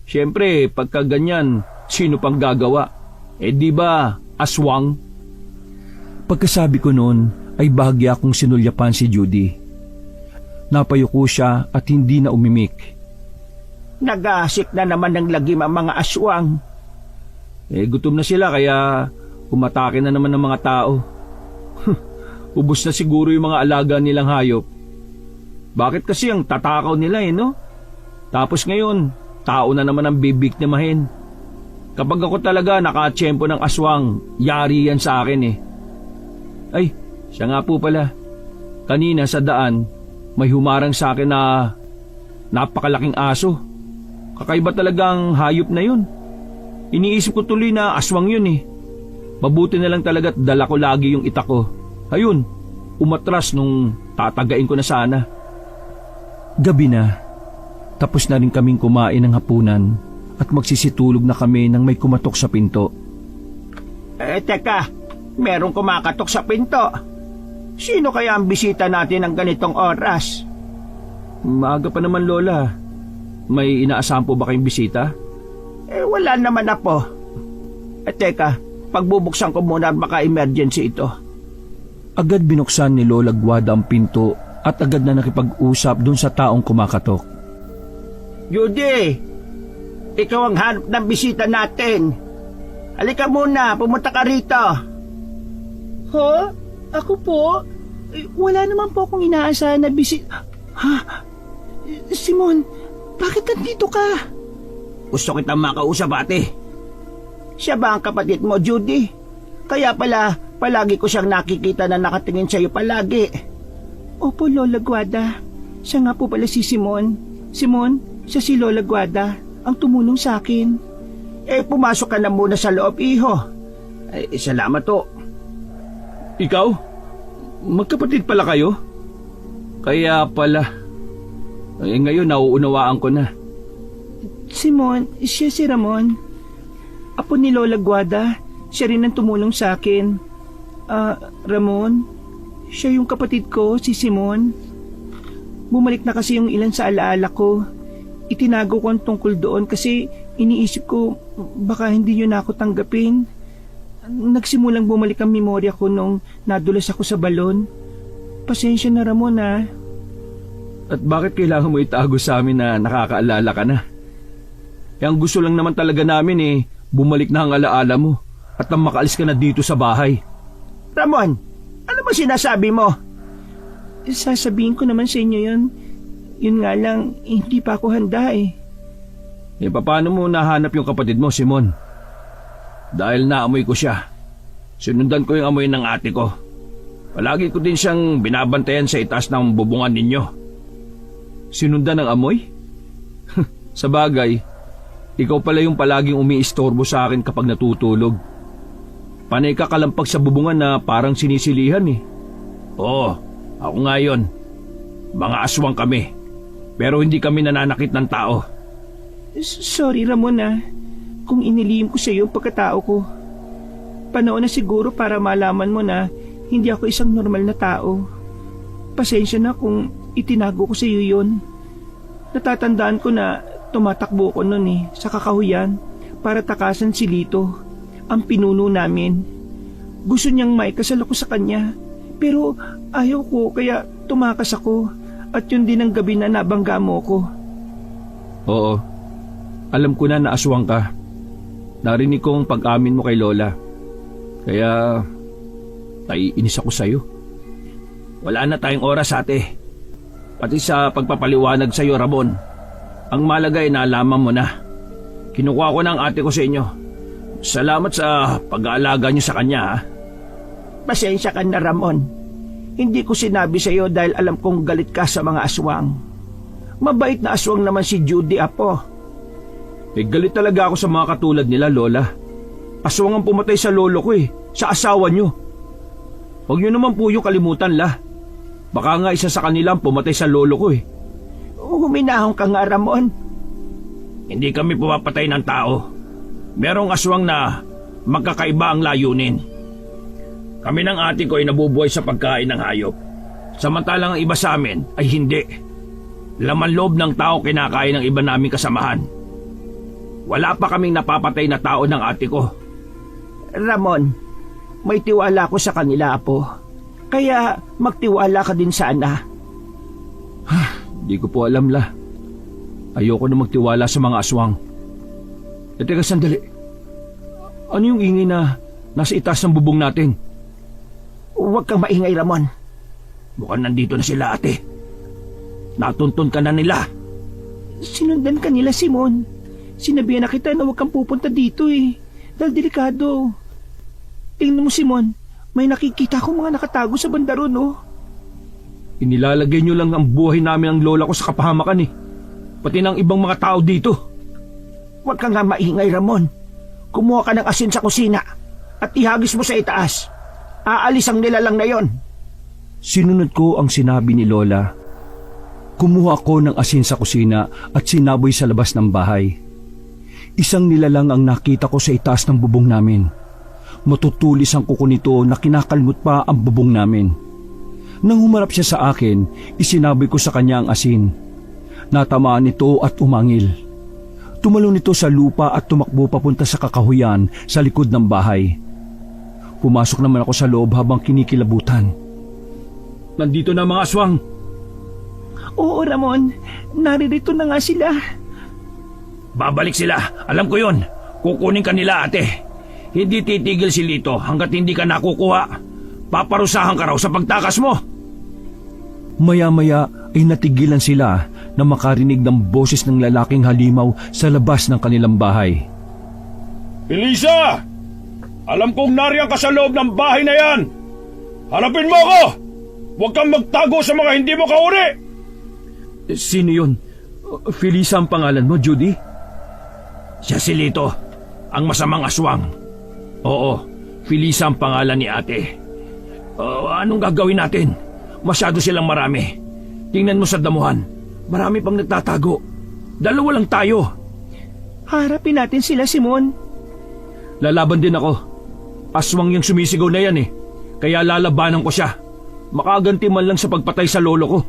Siyempre, pagka ganyan, sino pang gagawa? Di ba, aswang? Pagkasabi ko noon ay bahagya akong sinulyapan si Judy. Napayuko siya at hindi na umimik. Nag-aasik na naman ng lagim ang mga aswang. Gutom na sila kaya umatake na naman ng mga tao. Ubus na siguro yung mga alaga nilang hayop. Bakit kasi ang tatakaw nila no? Tapos ngayon, tao na naman ang bibiktimahin. Kapag ako talaga nakatsyempo ng aswang, yari yan sa akin Ay, siya nga po pala. Kanina sa daan, may humarang sa akin na napakalaking aso. Kakaiba talagang hayop na yun. Iniisip ko tuloy na aswang yun Mabuti na lang talaga't dala ko lagi yung itak ko. Ayun, umatras nung tatagain ko na sana. Gabi na. Tapos na rin kaming kumain ng hapunan at magsisitulog na kami nang may kumatok sa pinto. Teka, merong kumakatok sa pinto. Sino kaya ang bisita natin ng ganitong oras? Maaga pa naman, Lola. May inaasahan po ba kayong bisita? Wala naman na po. Teka, pagbubuksan ko muna baka emergency ito. Agad binuksan ni Lola Guada ang pinto at agad na nakipag-usap dun sa taong kumakatok. Judy, ikaw ang hanap ng bisita natin. Halika muna, pumunta ka rito. Ako po? Wala naman po akong inaasahan na bisita. Simon, bakit nandito ka? Gusto kitang makausap, ate. Siya ba ang kapatid mo, Judy? Kaya pala, palagi ko siyang nakikita na nakatingin sa'yo palagi. Opo, Lola Guada. Siya nga po pala si Simon. Simon, siya si Lola Guada, ang tumulong sa akin. Pumasok ka na muna sa loob, iho. Salamat to. Ikaw? Magkapatid pala kayo? Kaya pala. Ngayon nauunawaan ko na. Simon, siya si Ramon. Apo ni Lola Guada, siya rin ang tumulong sa akin. Ramon, siya yung kapatid ko, si Simon. Bumalik na kasi yung ilan sa alaala ko. Itinago ko ang tungkol doon kasi iniisip ko baka hindi niyo na ako tanggapin. Nagsimulang bumalik ang memorya ko nung nadulas ako sa balon. Pasensya na, Ramon, ah. At bakit kailangan mo itago sa amin na nakakaalala ka na? Ang gusto lang naman talaga namin bumalik na ang alaala mo at nang makaalis ka na dito sa bahay. Ramon, ano ba sinasabi mo? Sasabihin ko naman sa inyo yun. Yun nga lang, hindi pa ako handa eh. Paano mo nahanap yung kapatid mo, Simon? Dahil naamoy ko siya. Sinundan ko yung amoy ng ate ko. Palagi ko din siyang binabantayan sa itaas ng bubungan ninyo. Sinundan ng amoy? Sa bagay, ikaw pala yung palaging umiistorbo sa akin kapag natutulog. Panay ka kalampag sa bubungan na parang sinisilihan eh. Oo, ako nga yun. Mga aswang kami. Pero hindi kami nananakit ng tao. Sorry, Ramon, ah. Kung inilihim ko sa iyo ang pagkatao ko. Panahon na siguro para malaman mo na hindi ako isang normal na tao. Pasensya na kung itinago ko sa iyo yun. Natatandaan ko na tumatakbo ko noon sa kakahuyan para takasan si Lito, ang pinuno namin. Gusto niyang maikasal ako sa kanya, pero ayaw ko kaya tumakas ako at yun din ang gabi na nabangga mo ko. Oo, alam ko na aswang ka. Narinig ko ang pag-amin mo kay Lola. Kaya naiinis ako sa'yo. Wala na tayong oras, ate. Pati sa pagpapaliwanag sa'yo, Ramon. Ang malaga ay nalaman mo na. Kinukuha ko ng ate ko sa inyo. Salamat sa pag-aalaga niyo sa kanya, ha? Pasensya ka na, Ramon. Hindi ko sinabi sa iyo dahil alam kong galit ka sa mga aswang. Mabait na aswang naman si Judy, apo. Galit talaga ako sa mga katulad nila, Lola. Aswang ang pumatay sa lolo ko sa asawa niyo. Huwag niyo naman po yung kalimutan, la. Baka nga isa sa kanila ang pumatay sa lolo ko Huminahon ka nga, Ramon. Hindi kami pumapatay ng tao. Merong aswang na magkakaiba ang layunin. Kami ng ate ko ay nabubuhay sa pagkain ng hayop. Samantalang ang iba sa amin ay hindi. Laman loob ng tao kinakain ng iba naming kasamahan. Wala pa kaming napapatay na tao ng ate ko. Ramon, may tiwala ko sa kanila, apo. Kaya magtiwala ka din sana. Di ko po alam, la. Ayoko na magtiwala sa mga aswang. Teka, sandali. Ano yung ingay na nasa itaas ng bubong natin? Huwag kang maingay, Ramon. Mukhang nandito na sila, ate. Natuntun ka na nila. Sinundan ka nila, Simon. Sinabihan na kita na huwag kang pupunta dito dahil delikado. Tingnan mo, Simon. May nakikita ko mga nakatago sa banda ron, Inilalagay nyo lang ang buhay namin ng lola ko sa kapahamakan Pati ng ibang mga tao dito. Huwag ka nga maingay, Ramon. Kumuha ka ng asin sa kusina at ihagis mo sa itaas. Aalis ang nilalang na yon. Sinunod ko ang sinabi ni Lola. Kumuha ako ng asin sa kusina at sinaboy sa labas ng bahay. Isang nilalang ang nakita ko sa itaas ng bubong namin. Matutulis ang kuko nito na kinakalmot pa ang bubong namin. Nang humarap siya sa akin, isinaboy ko sa kanya ang asin. Natamaan nito at umangil. Tumalon nito sa lupa at tumakbo papunta sa kakahuyan sa likod ng bahay. Pumasok naman ako sa loob habang kinikilabutan. Nandito na mga aswang. Oo, Ramon. Naririto na nga sila. Babalik sila. Alam ko yon. Kukunin ka nila, ate. Hindi titigil si Lito hanggat hindi ka nakukuha. Paparusahan ka raw sa pagtakas mo. Maya-maya ay natigilan sila na makarinig ng boses ng lalaking halimaw sa labas ng kanilang bahay. Elisa! Alam kong nariyan ka sa loob ng bahay na yan! Harapin mo ako! Huwag kang magtago sa mga hindi mo kauri! Sino yun? Felisa ang pangalan mo, Judy? Siya si Lito, ang masamang aswang. Oo, Felisa ang pangalan ni ate. Anong gagawin natin? Masyado silang marami. Tingnan mo sa damuhan. Marami pang nagtatago. Dalawa lang tayo. Harapin natin sila, Simon. Lalaban din ako. Aswang yung sumisigaw na yan Kaya lalabanan ko siya. Makaganti man lang sa pagpatay sa lolo ko.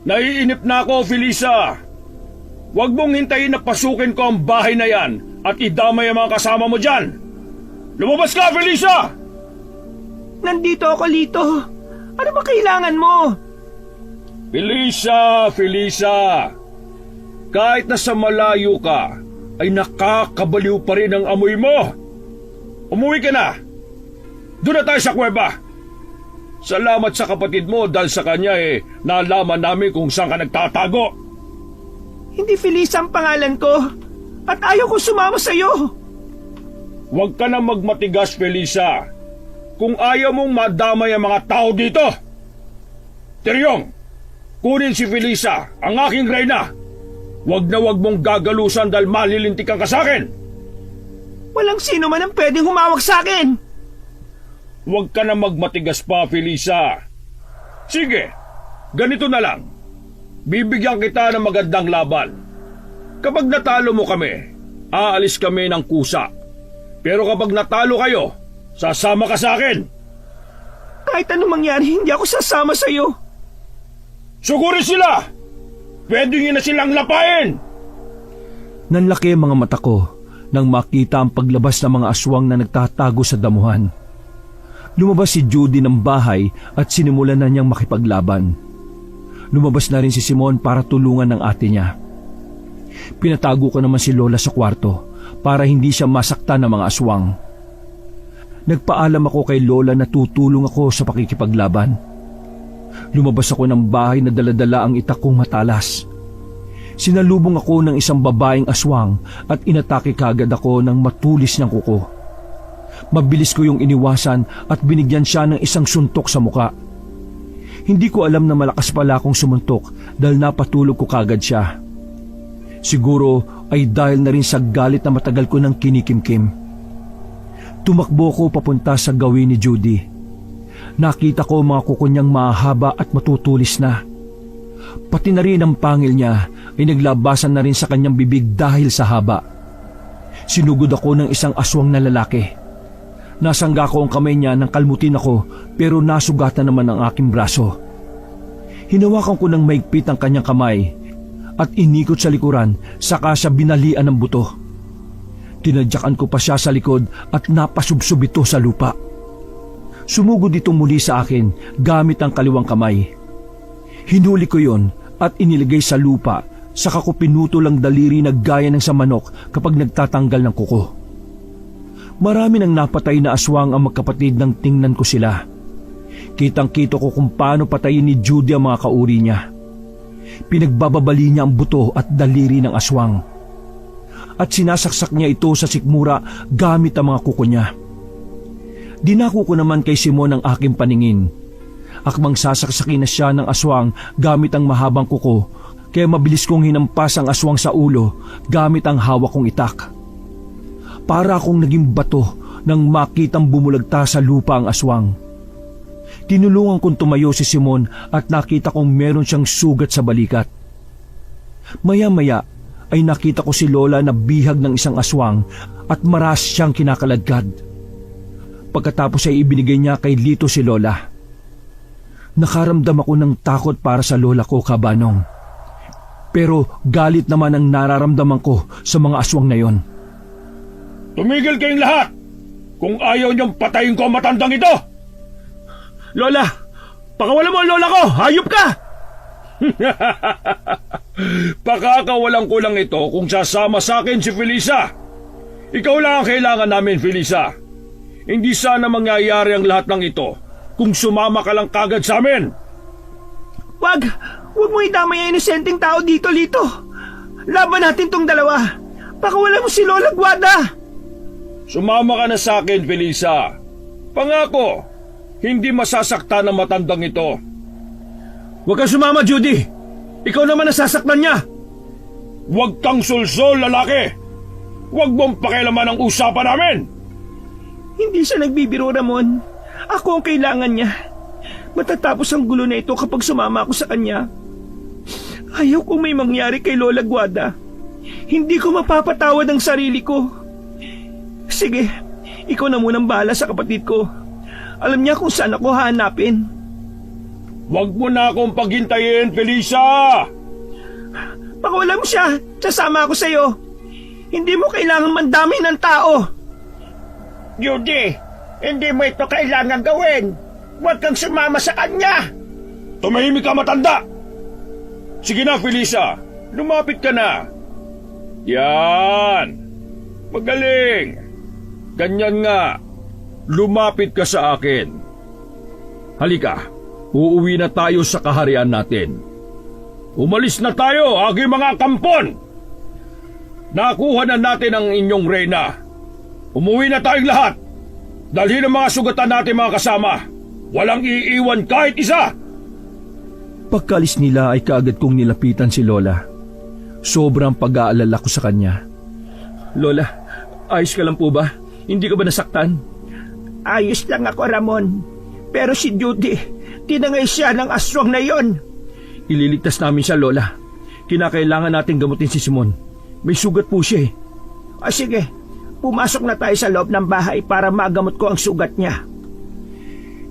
Naiinip na ako, Felisa. Huwag mong hintayin na pasukin ko ang bahay na yan at idamay ang mga kasama mo dyan. Lumabas ka, Felisa! Nandito ako, Lito. Ano ba kailangan mo? Felisa! Kahit nasa malayo ka, ay nakakabaliw pa rin ang amoy mo. Umuwi ka na. Doon na tayo sa kuweba. Salamat sa kapatid mo dahil sa kanya nalaman namin kung saan ka nagtatago. Hindi Felisa ang pangalan ko. At ayaw ko sumama sa'yo. Huwag ka na magmatigas, Felisa. Kung ayaw mong madamay ang mga tao dito. Tiryong, kunin si Felisa, ang aking reyna. Huwag na huwag mong gagalusan dahil malilintikan ka sa akin. Walang sino man ang pwedeng humawak sa akin. Huwag ka na magmatigas pa, Felisa. Sige, ganito na lang. Bibigyan kita ng magandang laban. Kapag natalo mo kami, aalis kami ng kusa. Pero kapag natalo kayo, sasama ka sa akin. Kahit anong mangyari, hindi ako sasama sa'yo. Sugurin sila! Pwede nyo na silang lapain! Nanlaki ang mga mata ko nang makita ang paglabas ng mga aswang na nagtatago sa damuhan. Lumabas si Judy ng bahay at sinimulan na niyang makipaglaban. Lumabas na rin si Simon para tulungan ng ate niya. Pinatago ko naman si Lola sa kwarto para hindi siya masaktan ng mga aswang. Nagpaalam ako kay Lola na tutulong ako sa pakikipaglaban. Lumabas ako ng bahay na daladala ang itak kong matalas. Sinalubong ako ng isang babaeng aswang at inatake kagad ako ng matulis niyang kuko. Mabilis ko yung iniwasan at binigyan siya ng isang suntok sa muka. Hindi ko alam na malakas pala akong sumuntok dahil napatulog ko kagad siya. Siguro ay dahil na rin sa galit na matagal ko nang kinikimkim. Tumakbo ko papunta sa gawin ni Judy. Nakita ko mga kuko niyang mahaba at matutulis na. Pati na rin ang pangil niya ay naglabasan na rin sa kanyang bibig dahil sa haba. Sinugod ako ng isang aswang na lalaki. Nasangga ko ang kamay niya nang kalmutin ako pero nasugatan naman ang aking braso. Hinawakan ko ng maigpit ang kanyang kamay at inikot sa likuran saka siya binalian ng buto. Tinadyakan ko pa siya sa likod at napasubsob ito sa lupa. Sumugod itong muli sa akin gamit ang kaliwang kamay. Hinuli ko yon at inilagay sa lupa saka ko pinutol ang daliri na gaya ng sa manok kapag nagtatanggal ng kuko. Marami nang napatay na aswang ang magkapatid nang tingnan ko sila. Kitang-kito ko kung paano patayin ni Judy ang mga kauri niya. Pinagbababali niya ang buto at daliri ng aswang. At sinasaksak niya ito sa sikmura gamit ang mga kuko niya. Dinako ko naman kay Simon ang aking paningin. Akmang sasaksakin na siya ng aswang gamit ang mahabang kuko, kaya mabilis kong hinampas ang aswang sa ulo gamit ang hawak kong itak. Para akong naging bato nang makitang bumulagta sa lupa ang aswang. Tinulungan kong tumayo si Simon at nakita kong meron siyang sugat sa balikat. Maya-maya ay nakita ko si Lola na bihag ng isang aswang at maras siyang kinakaladkad. Pagkatapos ay ibinigay niya kay Lito si Lola. Nakaramdam ako ng takot para sa lola ko, Kabanong. Pero galit naman ang nararamdaman ko sa mga aswang na yon. Tumigil kayong lahat! Kung ayaw niyong patayin ko ang matandang ito! Lola! Pakawalan mo ang lola ko! Hayop ka! Pakakawalan ko lang ito kung sasama sa akin si Felisa. Ikaw lang ang kailangan namin, Felisa. Hindi sana mangyayari ang lahat ng ito kung sumama ka lang kagad sa amin. Wag mo idamay ang inosenteng tao dito, Lito. Laban natin tong dalawa. Pakawalan mo si Lola Guada. Sumama ka na sa akin, Felisa. Pangako, hindi masasaktan ang matandang ito. Huwag kang sumama, Judy. Ikaw naman nasasaktan niya. Huwag kang sulsol, lalaki. Huwag mong pakialaman ang usapan namin. Hindi siya nagbibiro, Ramon. Ako ang kailangan niya. Matatapos ang gulo na ito kapag sumama ako sa kanya. Ayaw kong may mangyari kay Lola Guada. Hindi ko mapapatawad ang sarili ko. Sige, ikaw na munang bahala sa kapatid ko. Alam niya kung saan ako hahanapin. Huwag mo na akong paghintayin, Felisa! Pakulam mo siya. Sasama ako sa'yo. Hindi mo kailangan mandami ng tao. Judy, hindi mo ito kailangan gawin. Huwag kang sumama sa kanya. Tumahimik ka, matanda! Sige na, Felisa. Lumapit ka na. Yan. Magaling. Ganyan nga. Lumapit ka sa akin. Halika. Uuwi na tayo sa kaharian natin. Umalis na tayo, aking mga kampon! Nakuha na natin ang inyong reyna. Umuwi na tayong lahat. Dalhin ang mga sugatan natin, mga kasama. Walang iiwan kahit isa. Pagkalis nila ay kaagad kong nilapitan si Lola. Sobrang pag-aalala ko sa kanya. Lola, ayos ka lang po ba? Hindi ka ba nasaktan? Ayos lang ako, Ramon. Pero si Judy, tinangay siya ng aswang na yon. Ililigtas namin siya, Lola. Kinakailangan natin gamutin si Simon. May sugat po siya eh. Sige, pumasok na tayo sa loob ng bahay para magamot ko ang sugat niya.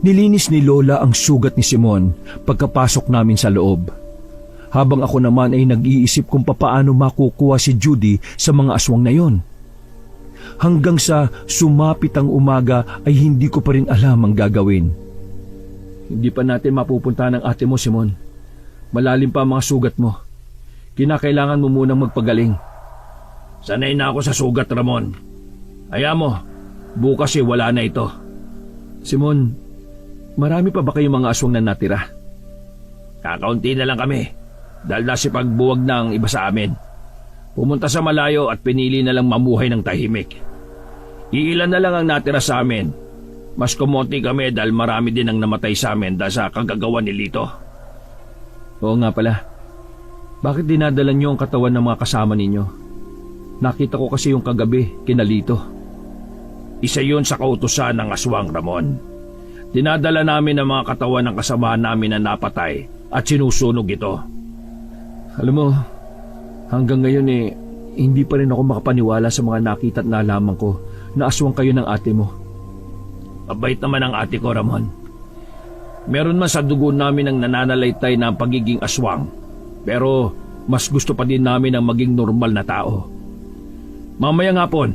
Nilinis ni Lola ang sugat ni Simon pagkapasok namin sa loob. Habang ako naman ay nag-iisip kung papaano makukuha si Judy sa mga aswang na yon. Hanggang sa sumapit ang umaga ay hindi ko pa rin alam ang gagawin. Hindi pa natin mapupunta ng ate mo, Simon. Malalim pa ang mga sugat mo. Kinakailangan mo munang magpagaling. Sanay na ako sa sugat, Ramon. Hayaan mo, bukas wala na ito. Simon, marami pa ba kayong mga aswang na natira? Kakaunti na lang kami dahil nasipagbuwag na ang iba sa amin. Pumunta sa malayo at pinili na lang mamuhay ng tahimik. Iilan na lang ang natira sa amin. Mas kumonti kami dahil marami din ang namatay sa amin dahil sa kagagawa ni Lito. Oo nga pala. Bakit dinadala niyo ang katawan ng mga kasama ninyo? Nakita ko kasi yung kagabi, kina Lito. Isa yun sa kautusan ng aswang, Ramon. Dinadala namin ang mga katawan ng kasamahan namin na napatay at sinusunog ito. Alam mo, hanggang ngayon hindi pa rin ako makapaniwala sa mga nakita at nalaman ko na aswang kayo ng ate mo. Mabait naman ang ate ko, Ramon. Meron man sa dugo namin ang nananalaytay na pagiging aswang, pero mas gusto pa din namin ang maging normal na tao. Mamaya nga po,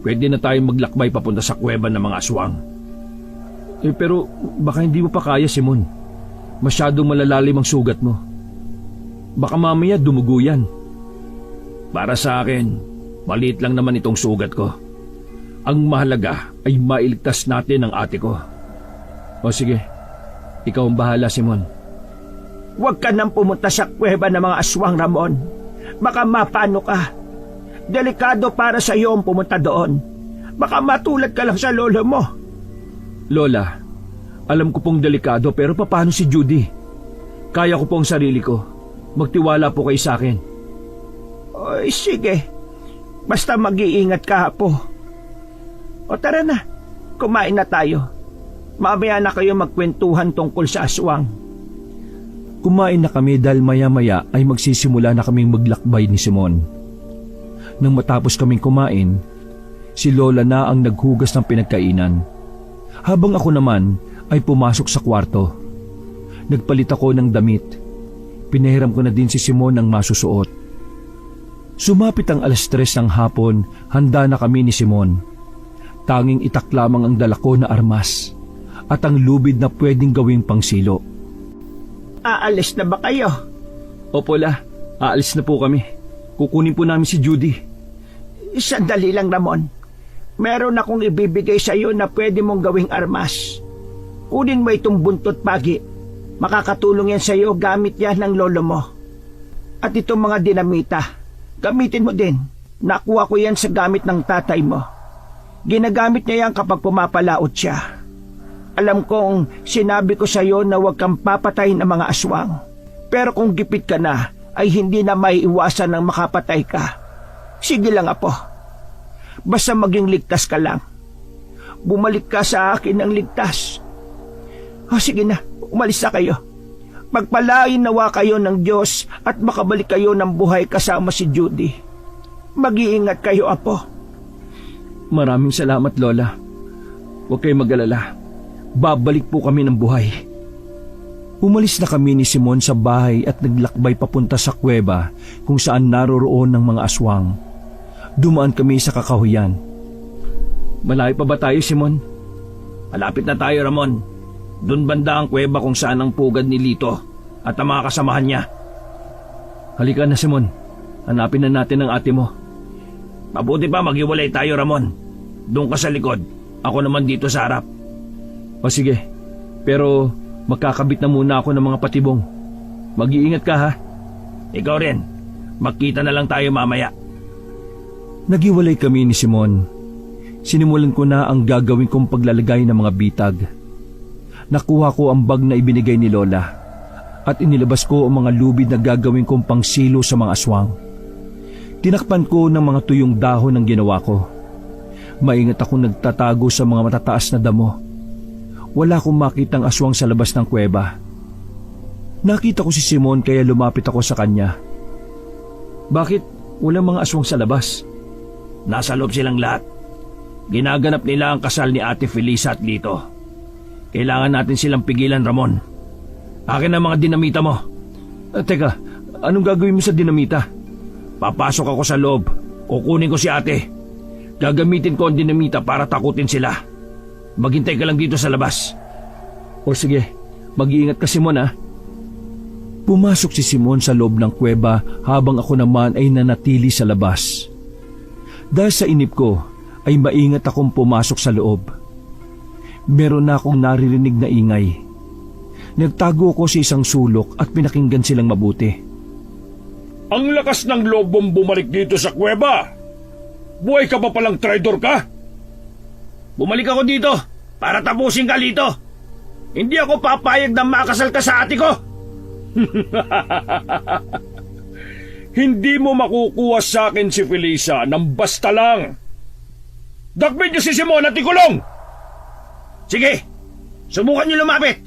pwede na tayong maglakbay papunta sa kuweba ng mga aswang. Pero baka hindi mo pa kaya, Simon. Masyadong malalalim ang sugat mo. Baka mamaya dumugo yan. Para sa akin, maliit lang naman itong sugat ko. Ang mahalaga ay mailigtas natin ang ate ko. O sige, ikaw ang bahala, Simon. Huwag ka nang pumunta sa kuweba ng mga aswang, Ramon. Baka mapano ka. Delikado para sa iyo ang pumunta doon. Baka matulad ka lang sa lolo mo. Lola, alam ko pong delikado pero paano si Judy? Kaya ko po ang sarili ko. Magtiwala po kayo sa akin. Oy, sige. Basta mag-iingat ka po. O tara na, kumain na tayo. Mamaya na kayo magkwentuhan tungkol sa aswang. Kumain na kami dahil maya-maya ay magsisimula na kaming maglakbay ni Simon. Nang matapos kaming kumain, si Lola na ang naghugas ng pinagkainan. Habang ako naman ay pumasok sa kwarto. Nagpalit ako ng damit. Pinahiram ko na din si Simon ng masusuot. Sumapit ang 3:00 ng hapon, handa na kami ni Simon. Tanging itak lamang ang dala ko na armas at ang lubid na pwedeng gawing pangsilo. Aalis na ba kayo? Opo, La. Aalis na po kami. Kukunin po namin si Judy. Sandali lang, Ramon. Meron akong ibibigay sa iyo na pwede mong gawing armas. Kunin mo itong buntot pagi. Makakatulong yan sa iyo, gamit yan ng lolo mo. At itong mga dinamita, gamitin mo din. Nakuha ko yan sa gamit ng tatay mo. Ginagamit niya yan kapag pumapalaot siya. Alam kong sinabi ko sa iyo na huwag kang papatay ng mga aswang. Pero kung gipit ka na, ay hindi na maiiwasan ng makapatay ka. Sige lang, apo. Basta maging ligtas ka lang. Bumalik ka sa akin ng ligtas. Sige na, umalis na kayo. Pagpalain nawa kayo ng Diyos at makabalik kayo ng buhay kasama si Judy. Mag-iingat kayo, apo. Maraming salamat, Lola. Huwag kayong mag-alala. Babalik po kami ng buhay. Umalis na kami ni Simon sa bahay at naglakbay papunta sa kuweba kung saan naroroon ng mga aswang. Dumaan kami sa kakahuyan. Malayo pa ba tayo, Simon? Malapit na tayo, Ramon. Doon banda ang kuweba kung saan ang pugad ni Lito at ang mga kasamahan niya. Halika na, Simon. Hanapin na natin ang ate mo. Mabuti pa maghiwalay tayo, Ramon. Doon ka sa likod. Ako naman dito sa harap. O sige, pero magkakabit na muna ako ng mga patibong. Mag-iingat ka, ha? Ikaw rin. Magkita na lang tayo mamaya. Naghiwalay kami ni Simon. Sinimulan ko na ang gagawin kong paglalagay ng mga bitag. Nakuha ko ang bag na ibinigay ni Lola at inilabas ko ang mga lubid na gagawin kong pangsilo sa mga aswang. Tinakpan ko ng mga tuyong dahon ang ginawa ko. Maingat akong nagtatago sa mga matataas na damo. Wala akong makitang aswang sa labas ng kuweba. Nakita ko si Simon kaya lumapit ako sa kanya. Bakit walang mga aswang sa labas? Nasa loob silang lahat. Ginaganap nila ang kasal ni Ate Felisa at Lito. Kailangan natin silang pigilan, Ramon. Akin ang mga dinamita mo. Teka, anong gagawin mo sa dinamita? Papasok ako sa loob. Kukunin ko si ate. Gagamitin ko ang dinamita para takutin sila. Maghintay ka lang dito sa labas. O sige, mag-iingat ka, Simon, ha? Pumasok si Simon sa loob ng kuweba habang ako naman ay nanatili sa labas. Dahil sa inip ko, ay maingat akong pumasok sa loob. Meron na akong naririnig na ingay. Nagtago ko sa isang sulok at pinakinggan silang mabuti. Ang lakas ng loob mong bumalik dito sa kuweba. Buhay ka pa palang traidor ka? Bumalik ako dito para tapusin ka, Lito. Hindi ako papayag na makasal ka sa ate ko. Hindi mo makukuha sa akin si Felisa nang basta lang. Dakbit niyo si Simon at ikulong! Sige, subukan niyo lumapit.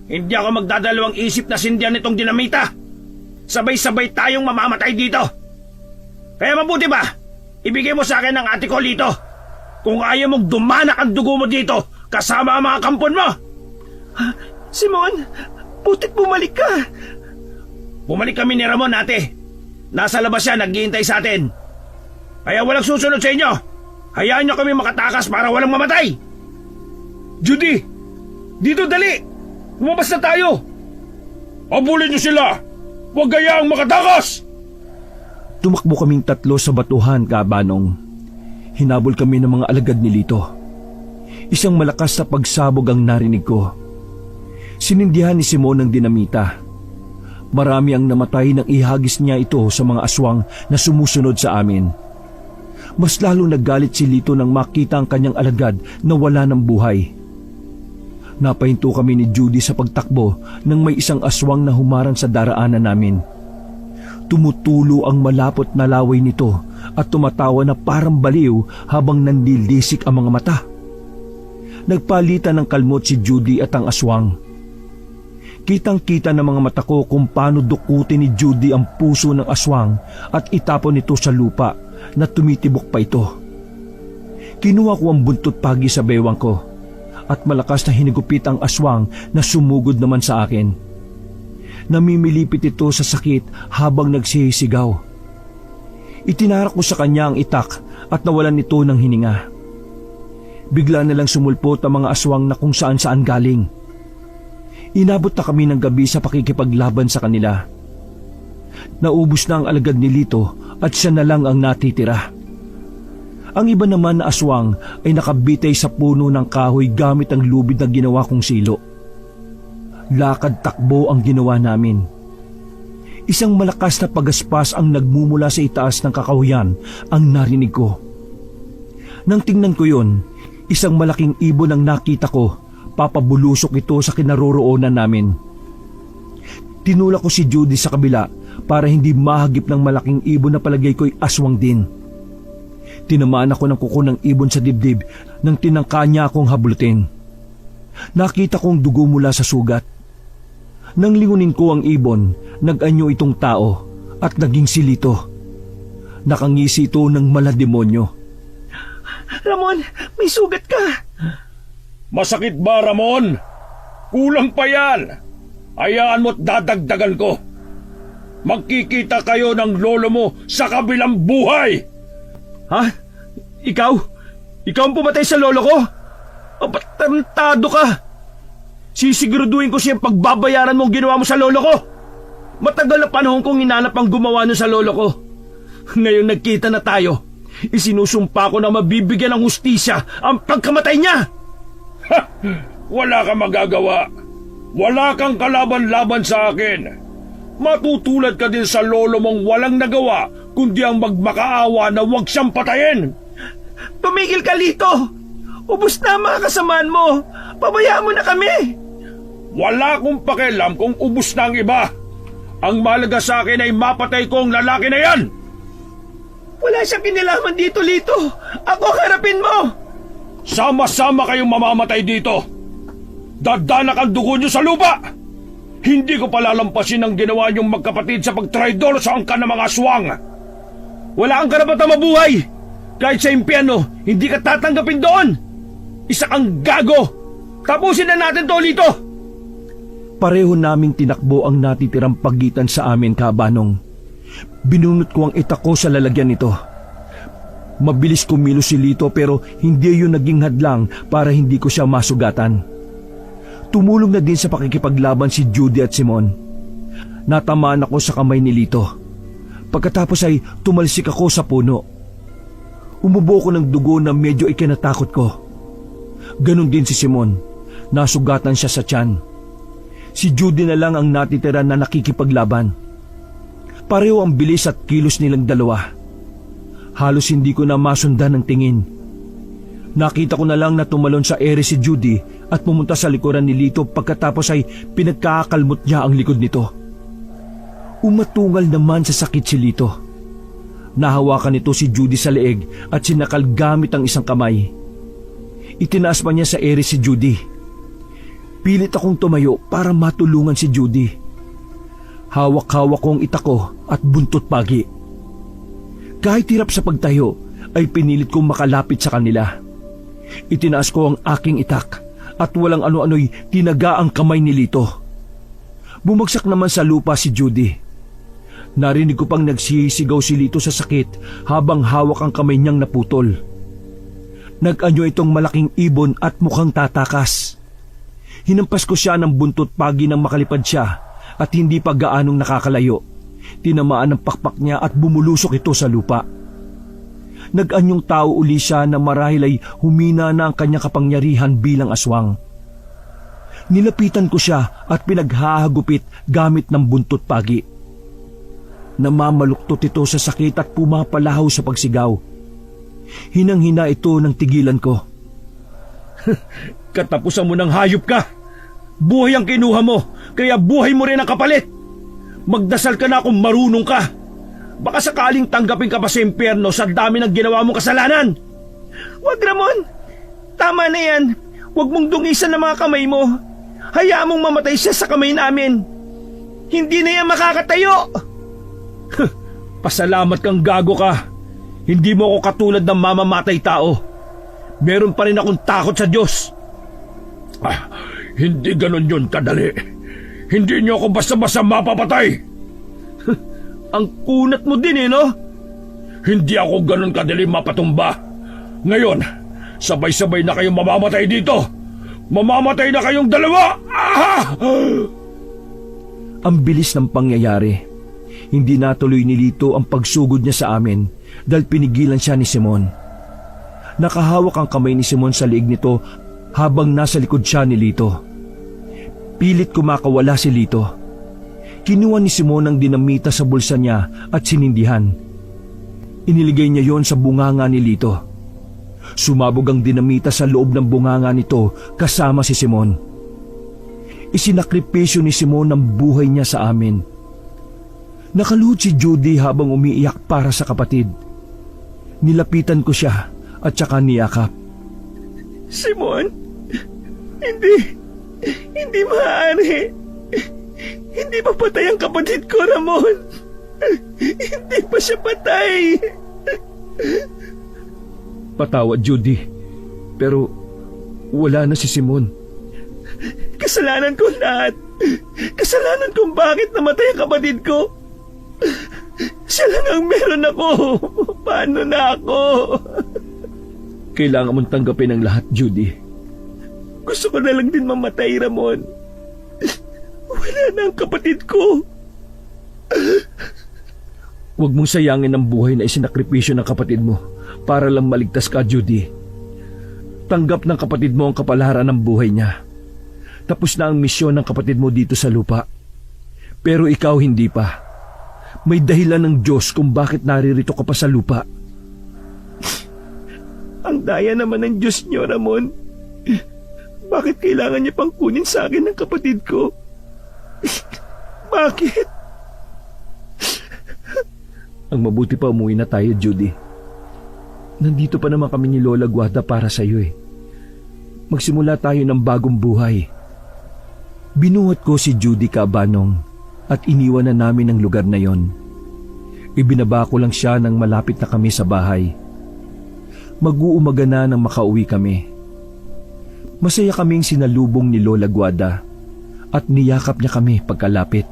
Hindi ako magdadalawang isip na sindihan nitong dinamita. Sabay-sabay tayong mamamatay dito. Kaya mabuti ba, ibigay mo sa akin ang ate ko, Lito. Kung ayaw mong dumanak ang dugo mo dito, kasama ang mga kampon mo. Simon, butit bumalik ka. Bumalik kami ni Ramon, ate. Nasa labas siya, naghihintay sa atin. Kaya walang susunod sa inyo. Hayaan niyo kami makatakas para walang mamatay. Judy, dito dali! Lumabas na tayo! Abulin niyo sila! Huwag gayaang makatakas! Tumakbo kaming tatlo sa batuhan, Kabanong. Hinabol kami ng mga alagad ni Lito. Isang malakas na pagsabog ang narinig ko. Sinindihan ni Simon ng dinamita. Marami ang namatay nang ihagis niya ito sa mga aswang na sumusunod sa amin. Mas lalong naggalit si Lito nang makita ang kanyang alagad na wala ng buhay. Napahinto kami ni Judy sa pagtakbo nang may isang aswang na humarang sa daraanan namin. Tumutulo ang malapot na laway nito at tumatawa na parang baliw habang nandilisik ang mga mata. Nagpalitan ng kalmot si Judy at ang aswang. Kitang-kita ng mga mata ko kung paano dukutin ni Judy ang puso ng aswang at itapon ito sa lupa na tumitibok pa ito. Kinuha ko ang buntot pagi sa bewang ko at malakas na hinigupit ang aswang na sumugod naman sa akin. Namimilipit ito sa sakit habang nagsisigaw. Itinarak ko sa kanya ang itak at nawalan nito ng hininga. Bigla na lang sumulpot ang mga aswang na kung saan-saan galing. Inabot na kami ng gabi sa pakikipaglaban sa kanila. Naubos na ang alagad ni Lito at siya na lang ang natitira. Ang iba naman na aswang ay nakabitay sa puno ng kahoy gamit ang lubid na ginawa kong silo. Lakad takbo ang ginawa namin. Isang malakas na pagaspas ang nagmumula sa itaas ng kakahuyan ang narinig ko. Nang tingnan ko yon, isang malaking ibon ang nakita ko. Papabulusok ito sa kinaroroonan namin. Tinulak ko si Judy sa kabila para hindi mahagip ng malaking ibon na palagay ko'y aswang din. Tinamaan ako ng kuko ng ibon sa dibdib nang tinangka niya akong hablutin. Nakita kong dugo mula sa sugat. Nang lingunin ko ang ibon, nag-anyo itong tao at naging silito. Nakangisi ito ng malademonyo. Ramon, may sugat ka. Masakit ba, Ramon? Kulang pa yan. Hayaan mo't dadagdagan ko. Magkikita kayo ng lolo mo sa kabilang buhay! Ha? Ikaw? Ikaw ang pumatay sa lolo ko? Ba't tarantado ka? Sisiguraduhin ko siyang pagbabayaran mo ang ginawa mo sa lolo ko. Matagal na panahon kong hinanap ang gumawa nun sa lolo ko. Ngayon nagkita na tayo. Isinusumpa ko na mabibigyan ng hustisya ang pagkamatay niya. Ha! Wala kang magagawa. Wala kang kalaban-laban sa akin. Matutulad ka din sa lolo mong walang nagawa kundi ang magmakaawa na huwag siyang patayin. Tumigil ka, Lito! Ubus na ang mga kasamaan mo! Pabayaan mo na kami! Wala akong pakialam kung ubus na ang iba. Ang mahalaga sa akin ay mapatay ko ang lalaki na yan. Wala siyang kinalaman dito, Lito! Ako ang harapin mo! Sama-sama kayong mamamatay dito. Dadanak ang dugo niyo sa lupa. Hindi ko palalampasin ang ginawa niyong magkapatid sa pagtraidor sa angkan ng mga aswang. Wala kang karapatang mabuhay. Kahit sa impyerno, hindi ka tatanggapin doon. Isa kang gago. Tapusin na natin to, Lito. Pareho naming tinakbo ang natitirang pagitan sa amin, Kabanong. Binunot ko ang itak ko sa lalagyan nito. Mabilis kumilos si Lito pero hindi yun naging hadlang para hindi ko siya masugatan. Tumulong na din sa pakikipaglaban si Judy at Simon. Natamaan ako sa kamay ni Lito. Pagkatapos ay tumalsik ako sa puno. Umubo ko ng dugo na medyo ikinatakot ko. Ganon din si Simon. Nasugatan siya sa tiyan. Si Judy na lang ang natitira na nakikipaglaban. Pareho ang bilis at kilos nilang dalawa. Halos hindi ko na masundan ng tingin. Nakita ko na lang na tumalon sa ere si Judy at pumunta sa likuran ni Lito pagkatapos ay pinagkakakalmot niya ang likod nito. Umatungal naman sa sakit si Lito. Nahawakan nito si Judy sa leeg at sinakal gamit ang isang kamay. Itinaas pa niya sa ere si Judy. Pilit akong tumayo para matulungan si Judy. Hawak-hawak ko ang itak ko at buntot pagi. Kahit hirap sa pagtayo, ay pinilit kong makalapit sa kanila. Itinaas ko ang aking itak at walang ano-ano'y tinaga ang kamay ni Lito. Bumagsak naman sa lupa si Judy. Narinig ko pang nagsisigaw si Lito sa sakit habang hawak ang kamay niyang naputol. Nag-anyo itong malaking ibon at mukhang tatakas. Hinampas ko siya ng buntot pagi nang makalipad siya at hindi pa gaanong nakakalayo. Tinamaan ng pakpak niya at bumulusok ito sa lupa. Nag-anyong tao uli siya na marahil ay humina na ang kanyang kapangyarihan bilang aswang. Nilapitan ko siya at pinaghahagupit gamit ng buntot pagi. Namamaluktot ito sa sakit at pumapalahaw sa pagsigaw. Hinang-hina ito nang tigilan ko. Katapusan mo ng hayop ka. Buhay ang kinuha mo, kaya buhay mo rin ang kapalit. Magdasal ka na kung marunong ka. Baka sakaling tanggapin ka pa sa impyerno sa dami ng ginawa mong kasalanan. Wag, Ramon! Tama na yan. Huwag mong dungisan ng mga kamay mo. Hayaan mong mamatay siya sa kamay namin. Hindi na yan makakatayo. Pasalamat kang gago ka. Hindi mo ako katulad ng mamamatay tao. Meron pa rin akong takot sa Diyos. Hindi ganon yun kadali. Hindi niyo ako basta-basta mapapatay. Ang kunat mo din no? Hindi ako ganon kadali mapatumba. Ngayon, sabay-sabay na kayong mamamatay dito. Mamamatay na kayong dalawa! Ang bilis ng pangyayari. Hindi natuloy ni Lito ang pagsugod niya sa amin dahil pinigilan siya ni Simon. Nakahawak ang kamay ni Simon sa liig nito habang nasa likod siya ni Lito. Pilit kumakawala si Lito. Kinuha ni Simon ang dinamita sa bulsa niya at sinindihan. Iniligay niya yon sa bunganga ni Lito. Sumabog ang dinamita sa loob ng bunganga nito kasama si Simon. Isinakripisyo ni Simon ang buhay niya sa amin. Nakaluhod si Judy habang umiiyak para sa kapatid. Nilapitan ko siya at saka niyakap. Simon, hindi maaari. Hindi pa patay ang kapatid ko, Ramon. Hindi pa siya patay. Patawad, Judy. Pero wala na si Simon. Kasalanan ko lahat. Kasalanan kung bakit namatay ang kapatid ko. Siya lang ang meron ako. Paano na ako? Kailangan mong tanggapin ang lahat, Judy. Gusto ko na lang din mamatay, Ramon. Wala na ang kapatid ko. Huwag mong sayangin ang buhay na isinakripisyo ng kapatid mo para lang maligtas ka, Judy. Tanggap ng kapatid mo ang kapalaran ng buhay niya. Tapos na ang misyon ng kapatid mo dito sa lupa. Pero ikaw hindi pa. May dahilan ng Diyos kung bakit naririto ka pa sa lupa. Ang daya naman ng Diyos niyo, Ramon. Bakit kailangan niya pang kunin sa akin ng kapatid ko? Bakit? Ang mabuti pa umuwi na tayo, Judy. Nandito pa naman kami ni Lola Guada para sa iyo eh. Magsimula tayo ng bagong buhay. Binuhat ko si Judy Cabanong at iniwan na namin ang lugar na yon. Ibinaba ko lang siya nang malapit na kami sa bahay. Mag-uumaga na nang makauwi kami. Masaya kaming sinalubong ni Lola Guada at niyakap niya kami pagkalapit.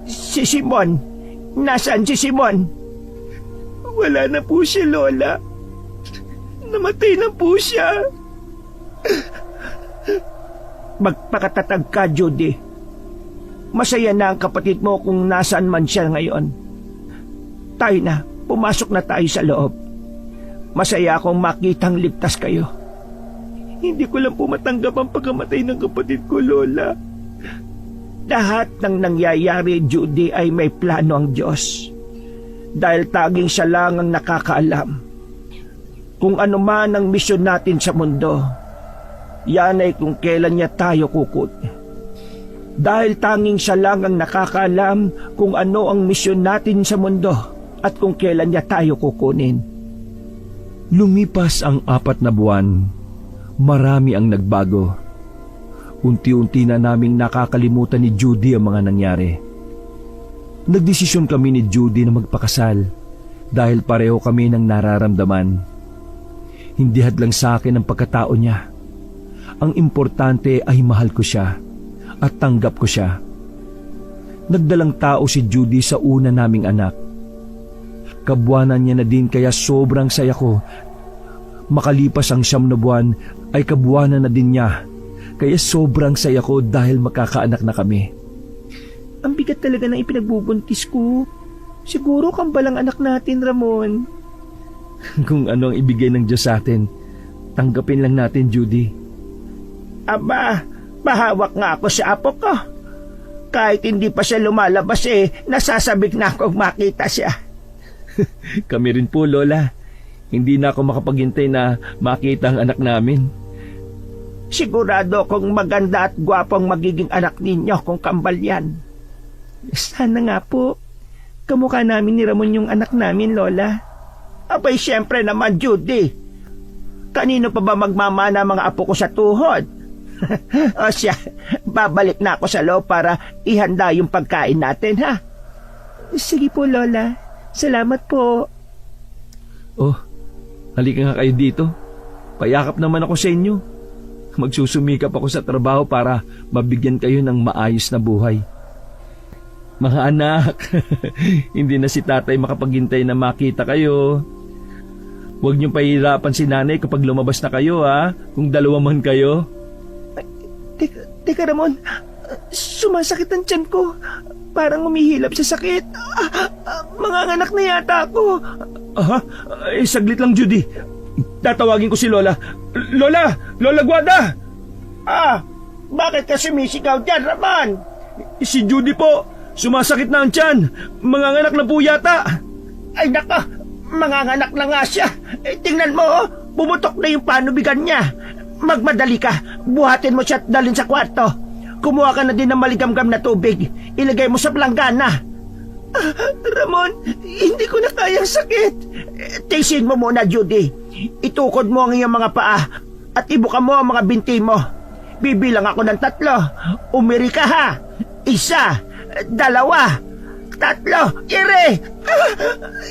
Si Simon, nasaan si Simon? Wala na po siya, Lola. Namatay na po siya. Magpakatatag ka, Judy. Masaya na ang kapatid mo kung nasaan man siya ngayon. Tayo na, pumasok na tayo sa loob. Masaya akong makitang ligtas kayo. Hindi ko lang po matanggap ang pagkamatay ng kapatid ko, Lola. Lahat ng nangyayari, Judy, ay may plano ang Diyos. Dahil taging siya lang ang nakakaalam. Kung ano man ang misyon natin sa mundo, yan ay kung kailan niya tayo kukut. Dahil tanging siya lang ang nakakaalam kung ano ang misyon natin sa mundo at kung kailan niya tayo kukunin. Lumipas ang 4 na buwan. Marami ang nagbago. Unti-unti na naming nakakalimutan ni Judy ang mga nangyari. Nagdesisyon kami ni Judy na magpakasal dahil pareho kami ng nararamdaman. Hindi hadlang sa akin ang pagkatao niya. Ang importante ay mahal ko siya at tanggap ko siya. Nagdalang tao si Judy sa una naming anak. Kabuwanan niya na din kaya sobrang saya ko. Makalipas ang 9 na buwan ay kabuwanan na din niya. Kaya sobrang saya ko dahil makakaanak na kami. Ang bigat talaga ng ipinagbubuntis ko. Siguro kambalang anak natin, Ramon. Kung ano ang ibigay ng Diyos sa atin, tanggapin lang natin, Judy. Aba, pahawak nga ako sa apo ko. Kahit hindi pa siya lumalabas nasasabik na akong makita siya. Kami rin po, Lola. Hindi na ako makapaghintay na makita ang anak namin. Sigurado kung maganda at gwapong magiging anak ninyo kung kambal yan. Sana nga po. Kamukha namin ni Ramon yung anak namin, Lola. Abay, syempre naman, Judy. Kanino pa ba magmamana mga apo ko sa tuhod? O siya, babalik na ako sa loob para ihanda yung pagkain natin, ha? Sige po, Lola. Salamat po. Oh, halika nga kayo dito. Payakap naman ako sa inyo. Magsusumikap ako sa trabaho para mabigyan kayo ng maayos na buhay. Mga anak, hindi na si tatay makapaghintay na makita kayo. Huwag niyong pahirapan si nanay kapag lumabas na kayo, ha? Kung dalawa man kayo. Teka, Ramon. Sumasakit ang tiyan ko. Parang umihilap sa sakit. Mga anak na yata ako. Aha, saglit lang, Judy. Tatawagin ko si Lola. Lola! Lola Guada! Bakit ka sumisigaw dyan, Ramon? Si Judy po. Sumasakit na ang tiyan. Manganganak na po yata. Ay naka, manganganak na nga siya. Tingnan mo, bumutok na yung panubigan niya. Magmadali ka, buhatin mo siya at dalhin sa kwarto. Kumuha ka na din ng maligamgam na tubig. Ilagay mo sa planggana. Ramon, hindi ko na kayang sakit. Tiisin mo muna, Judy. Itukod mo ang iyong mga paa at ibuka mo ang mga binti mo. Bibilang ako ng 3. Umiri ka, ha? 1, 2, 3, ire!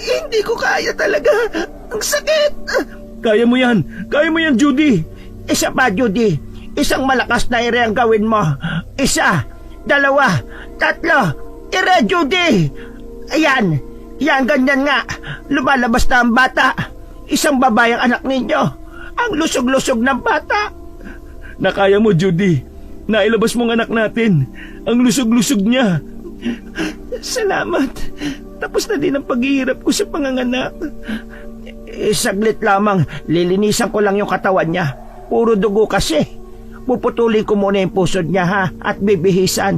Hindi ko kaya talaga. Ang sakit. Kaya mo yan, Judy. Isa pa, Judy. Isang malakas na ire ang gawin mo. 1, 2, 3. Ire, Judy! Ayan, ganyan nga. Lumalabas na ang bata. Isang babae ang anak ninyo. Ang lusog-lusog ng bata. Nakaya mo, Judy. Nailabas mong anak natin. Ang lusog-lusog niya. Salamat. Tapos na din ang paghihirap ko sa panganganak. Saglit lamang, lilinisan ko lang yung katawan niya. Puro dugo kasi. Puputulin ko muna yung pusod niya ha, at bibihisan.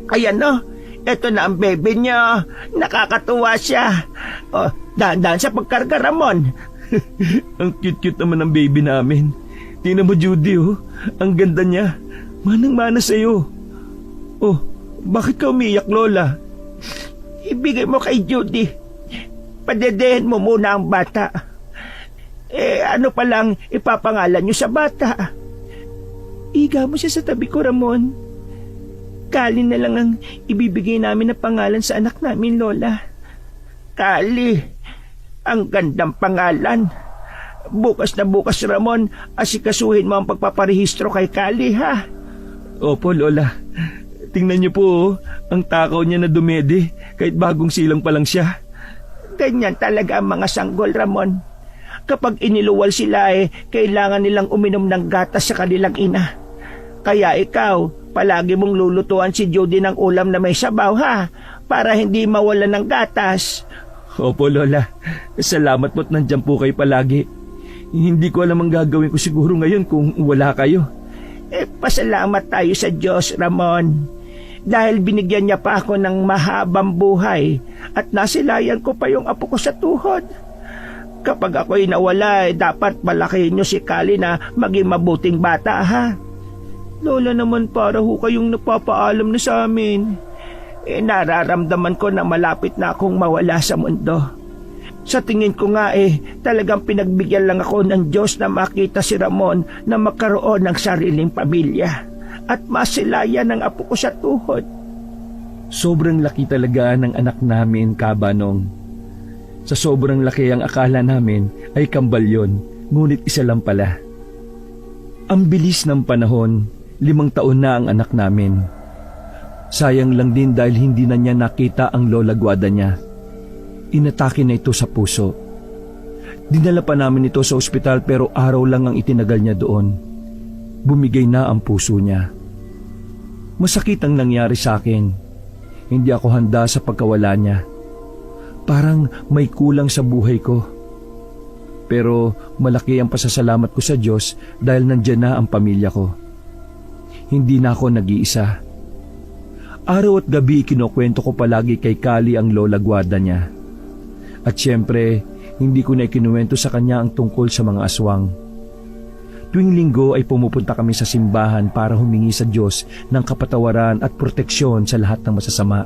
Ayan no, eto na ang baby niya. Nakakatuwa siya. Oh, dahan-dahan sa pagkarga, Ramon. Ang cute-cute naman ng baby namin. Tingnan mo, Judy, oh. Ang ganda niya. Manang-mana sa'yo. Oh, bakit ka umiyak, Lola? Ibigay mo kay Judy. Padedehin mo muna ang bata. Ano pa lang ipapangalan niyo sa bata? Iga mo siya sa tabi ko, Ramon. Kali na lang ang ibibigay namin na pangalan sa anak namin, Lola. Kali. Ang gandang pangalan. Bukas na bukas, Ramon, asikasuhin mo ang pagpaparehistro kay Kali, ha? Opo, Lola. Tingnan niyo po, oh. Ang takaw niya na dumede, kahit bagong silang pa lang siya. Ganyan talaga ang mga sanggol, Ramon. Kapag iniluwal sila kailangan nilang uminom ng gatas sa kanilang ina. Kaya ikaw, palagi mong lulutuan si Judy ng ulam na may sabaw, ha? Para hindi mawala ng gatas. Opo, Lola. Salamat po't nandyan po kayo palagi. Hindi ko alam ang gagawin ko siguro ngayon kung wala kayo. Pasalamat tayo sa Diyos, Ramon. Dahil binigyan niya pa ako ng mahabang buhay at nasilayan ko pa yung apo ko sa tuhod. Kapag ako'y nawala, dapat malakihin niyo si Kali na maging mabuting bata, ha? Lola naman, para ho kayong napapaalam na sa amin. Nararamdaman ko na malapit na akong mawala sa mundo. Sa tingin ko nga talagang pinagbigyan lang ako ng Diyos na makita si Ramon na magkaroon ng sariling pamilya at masilayan ng apo ko sa tuhod. Sobrang laki talaga ng anak namin, Kabanong. Sa sobrang laki ang akala namin ay kambal yon, ngunit isa lang pala. Ang bilis ng panahon, 5 taon na ang anak namin. Sayang lang din dahil hindi na niya nakita ang lola gwada niya. Inatake na ito sa puso. Dinala pa namin ito sa ospital pero araw lang ang itinagal niya doon. Bumigay na ang puso niya. Masakit ang nangyari sa akin. Hindi ako handa sa pagkawala niya. Parang may kulang sa buhay ko. Pero malaki ang pasasalamat ko sa Diyos dahil nandiyan na ang pamilya ko. Hindi na ako nag-iisa. Araw at gabi kinukwento ko palagi kay Kali ang lola gwada niya. At syempre, hindi ko na ikinuwento sa kanya ang tungkol sa mga aswang. Tuwing linggo ay pumupunta kami sa simbahan para humingi sa Diyos ng kapatawaran at proteksyon sa lahat ng masasama.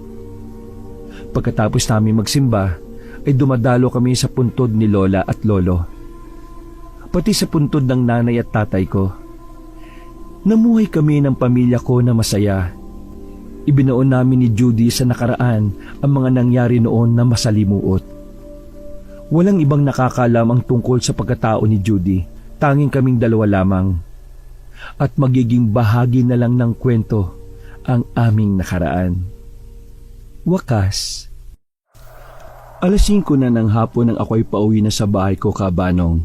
Pagkatapos namin magsimba, ay dumadalo kami sa puntod ni Lola at Lolo. Pati sa puntod ng nanay at tatay ko. Namuhay kami ng pamilya ko na masaya. Ibinoon namin ni Judy sa nakaraan ang mga nangyari noon na masalimuot. Walang ibang nakakalam ang tungkol sa pagkatao ni Judy, tanging kaming 2 lamang. At magiging bahagi na lang ng kwento ang aming nakaraan. Wakas. 5:00 na ng hapon nang ako'y pauwi na sa bahay ko, Kabanong.